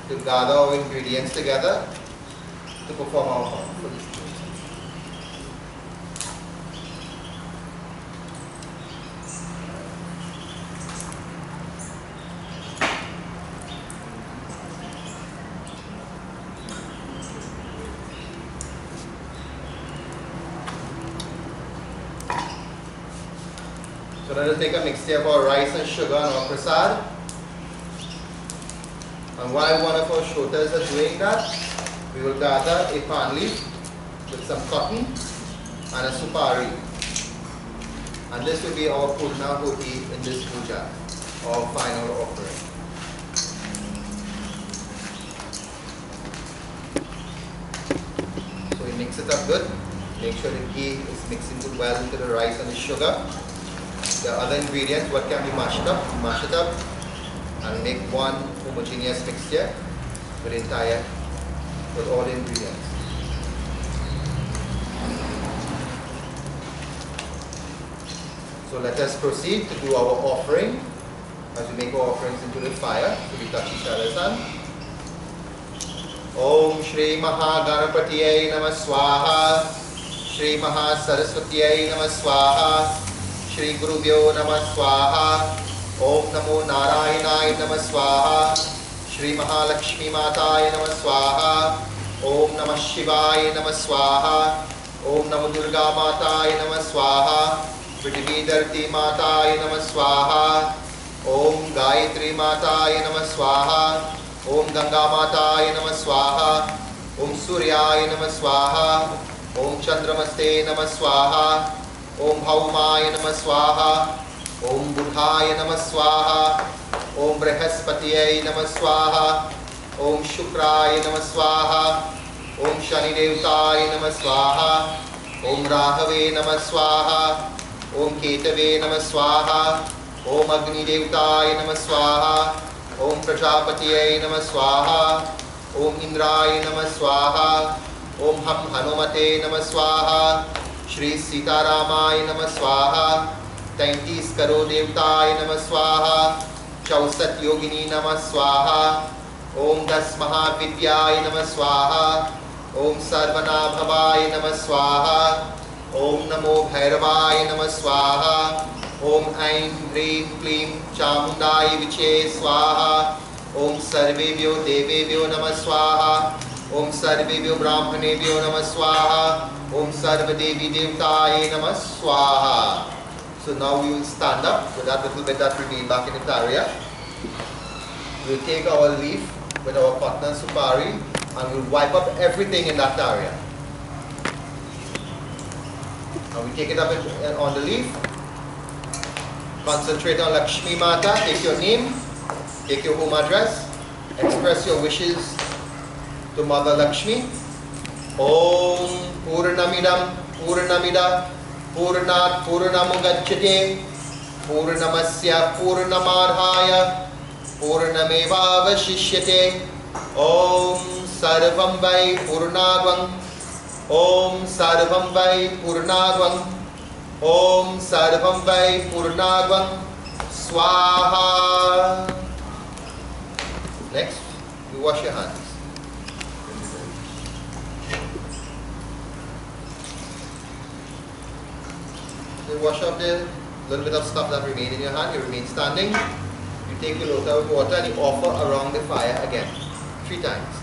to gather our ingredients together to perform our home. So let us take a mixture of our rice and sugar and our prasad. And while one of our shrotas are doing that, we will gather a pan leaf with some cotton and a supari. And this will be our Purna Hoti in this puja, our final offering. So we mix it up good. Make sure the ghee is mixing good well into the rice and the sugar. The other ingredients, what can be mashed up? Mash it up and make one homogeneous mixture with all the ingredients. So let us proceed to do our offering as we make our offerings into the fire. So we touch each other's hand. Om Shri Maha Ganapatiyai Namah Swaha, Shri Maha Saraswatiyai Namah Swaha, Shri Gurubhyo Namah Swaha, Om Namo Narayanaya Namah Swaha, Shri Maha Lakshmi Mataya Namah Swaha, Om Namah Shivaya Namah Swaha, Om Namo Durga Mataya Namah Swaha, Prithvi Dharti Mataya Namah Swaha, Om Gayatri Mataya Namah Swaha, Om Ganga Mataya Namah Swaha, Om Suryaya Namah Swaha, Om Chandramaste Namah Swaha, Om Bhaumaya Namah Swaha, Om Budhaya Namah Swaha, Om Brihaspatiyai Namah Swaha, Om Shukraya Namah Swaha, Om Shani Devtaya Namah Swaha, Om Rahave Namah Swaha, Om Ketave Namah Swaha, Om Agni Devtaya Namah Swaha, Om Prajapatiyai Namah Swaha, Om Indraya Namah Swaha, Om Ham Hanumate Namah Swaha, Shri Sitaramaya Namah Swaha, 33 Karo Devtaya Namah Swaha, Chausat Yogini Namah Swaha, Om Das Mahavidyaya Namah Swaha, Om Sarvana Bhavaya Namah Swaha, Om Namo Bhairavaya Namah Swaha, Om Aim Hrim Klim Chamundai Viche Swaha, Om Sarvebhyo Devebhyo Namah Swaha, Om Sarvebhyo Brahmanebhyo Namah Swaha, Om Sarvadevi Devtaye Namah Swaha. So now we will stand up with that little bit that remained back in the tarya. We will take our leaf with our partner Supari and we will wipe up everything in that tarya. And we take it up on the leaf. Concentrate on Lakshmi Mata. Take your name, take your home address, express your wishes to Mother Lakshmi. Om Purnamidam Purnamida Purnat Purnamugacchate Purnamasya Purnamadhaya Purnameva Vashishyate. Om Sarvam Vai Purnagvam, Om Sarvam Vai Purnagvam, Om Sarvam Vai Purnagvam Swaha. Next, you wash your hands. You wash up the little bit of stuff that remained in your hand. You remain standing. You take your lota of water and you offer around the fire again 3 times.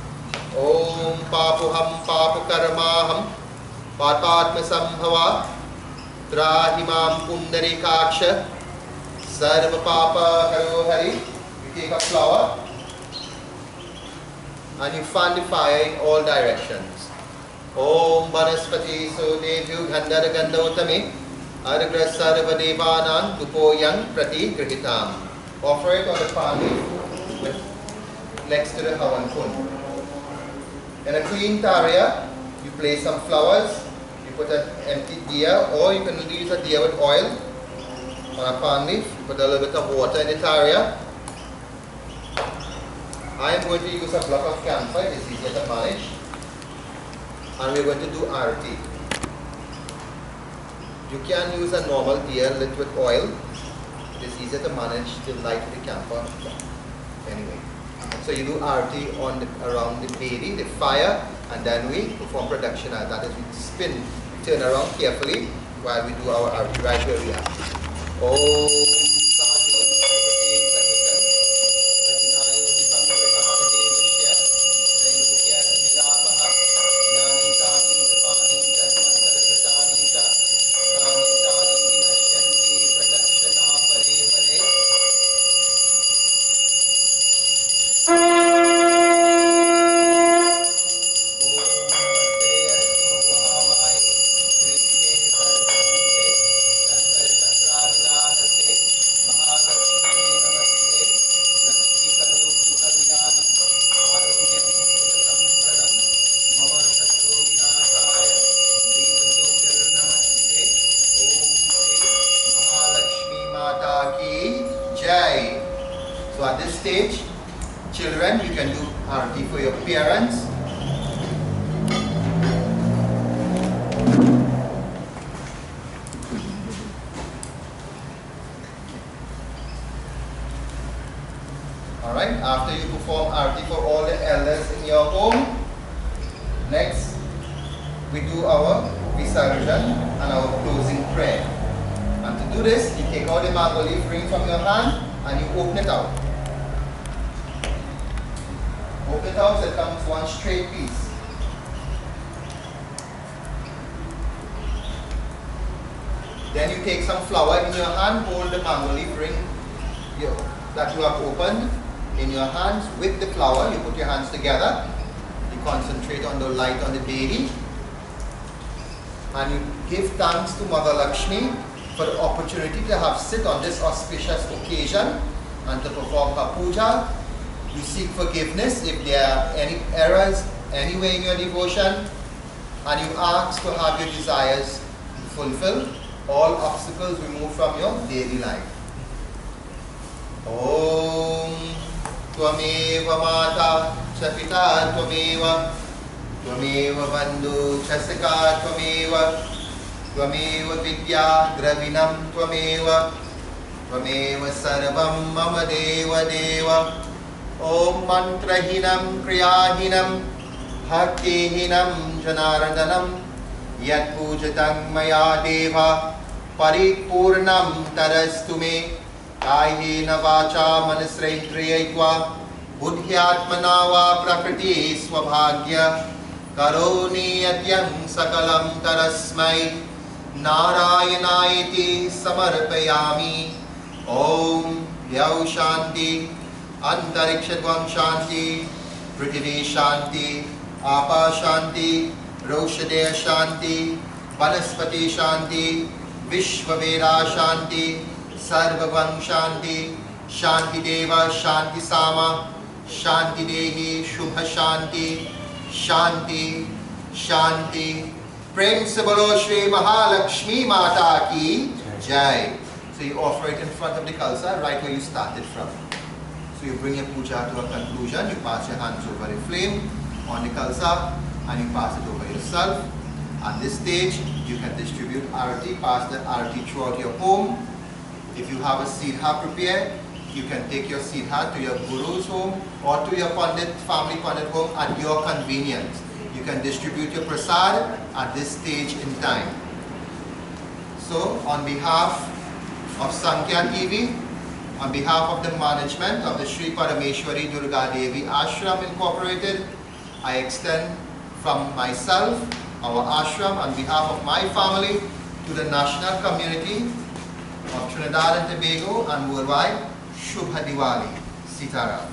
Om Papuham Papukaramaham Patpatma Sambhava Drahimam Pundarikaksha Sarva Papa Haro Hari. You take a flower and you fan the fire in all directions. Om Banaspati Sodevyu Gandhara Gandhautami Aragra Sarva Devanan Tupoyang Prati Grihitam. Offer it on the palm leaf next to the Havan Kund. In a clean tarya, you place some flowers, you put an empty diya, or you can use a diya with oil on a palm leaf, you put a little bit of water in the tarya. I am going to use a block of camphor, it is easier to manage, and we are going to do arati. You can use a normal diya lit with oil, it is easier to manage to light the camphor. Anyway. So you do arati around the bedi, the fire, and then we perform production. That is, we spin, turn around carefully while we do our arati right where we are. Om Shakra children, you can do arati for your parents. Alright, after you perform arati for all the elders in your home, next we do our Visarjan and our closing prayer. And to do this, you take out the mango leaf ring from your hand and you open it out. Open it out so it comes one straight piece. Then you take some flour in your hand, hold the mango leaf ring that you have opened in your hands with the flour. You put your hands together, you concentrate on the light on the baby, and you give thanks to Mother Lakshmi for the opportunity to have sit on this auspicious occasion and to perform her puja. You seek forgiveness if there are any errors anywhere in your devotion, and you ask to have your desires fulfilled, all obstacles removed from your daily life. Om Tvameva Mata Chapita Tvameva Tvameva Bandhu Chasaka Tvameva Tvameva Vidya Dravinam Tvameva Tvameva Sarvam Mama Deva Deva. Om Mantrahinam Kriyahinam Bhaktihinam Janaradanam Yat Pujatam Maya Deva Paripurnam Tarastu Me Kahena Vacha Manasrendriyatva Buddhyatmana Va Prakriti Swabhagya Karoni Atyam Sakalam Tarasmai Narayanayati Samarpayami. Om Yav Shanti Antarikshadvam Shanti Prithvi Shanti Apa Shanti Roshadaya Shanti Vanaspati Shanti Vishvaveda Shanti Sarvabhang Shanti Shanti Deva Shanti Sama Shanti Dehi Shubha Shanti Shanti Shanti. Prem se bolo Shri Maha Lakshmi Mata ki Jai. So you offer it in front of the Khalsa, right where you started from. So you bring your puja to a conclusion, you pass your hands over the flame on the Khalsa and you pass it over yourself. At this stage, you can distribute arati, pass the arati throughout your home. If you have a siddha prepared, you can take your siddha to your guru's home or to your family Pandit home at your convenience. You can distribute your prasad at this stage in time. So, on behalf of Sankhya TV, on behalf of the management of the Sri Parameshwari Durga Devi Ashram Incorporated, I extend from myself, our ashram, on behalf of my family, to the national community of Trinidad and Tobago and worldwide, Shubha Diwali. Sitaram.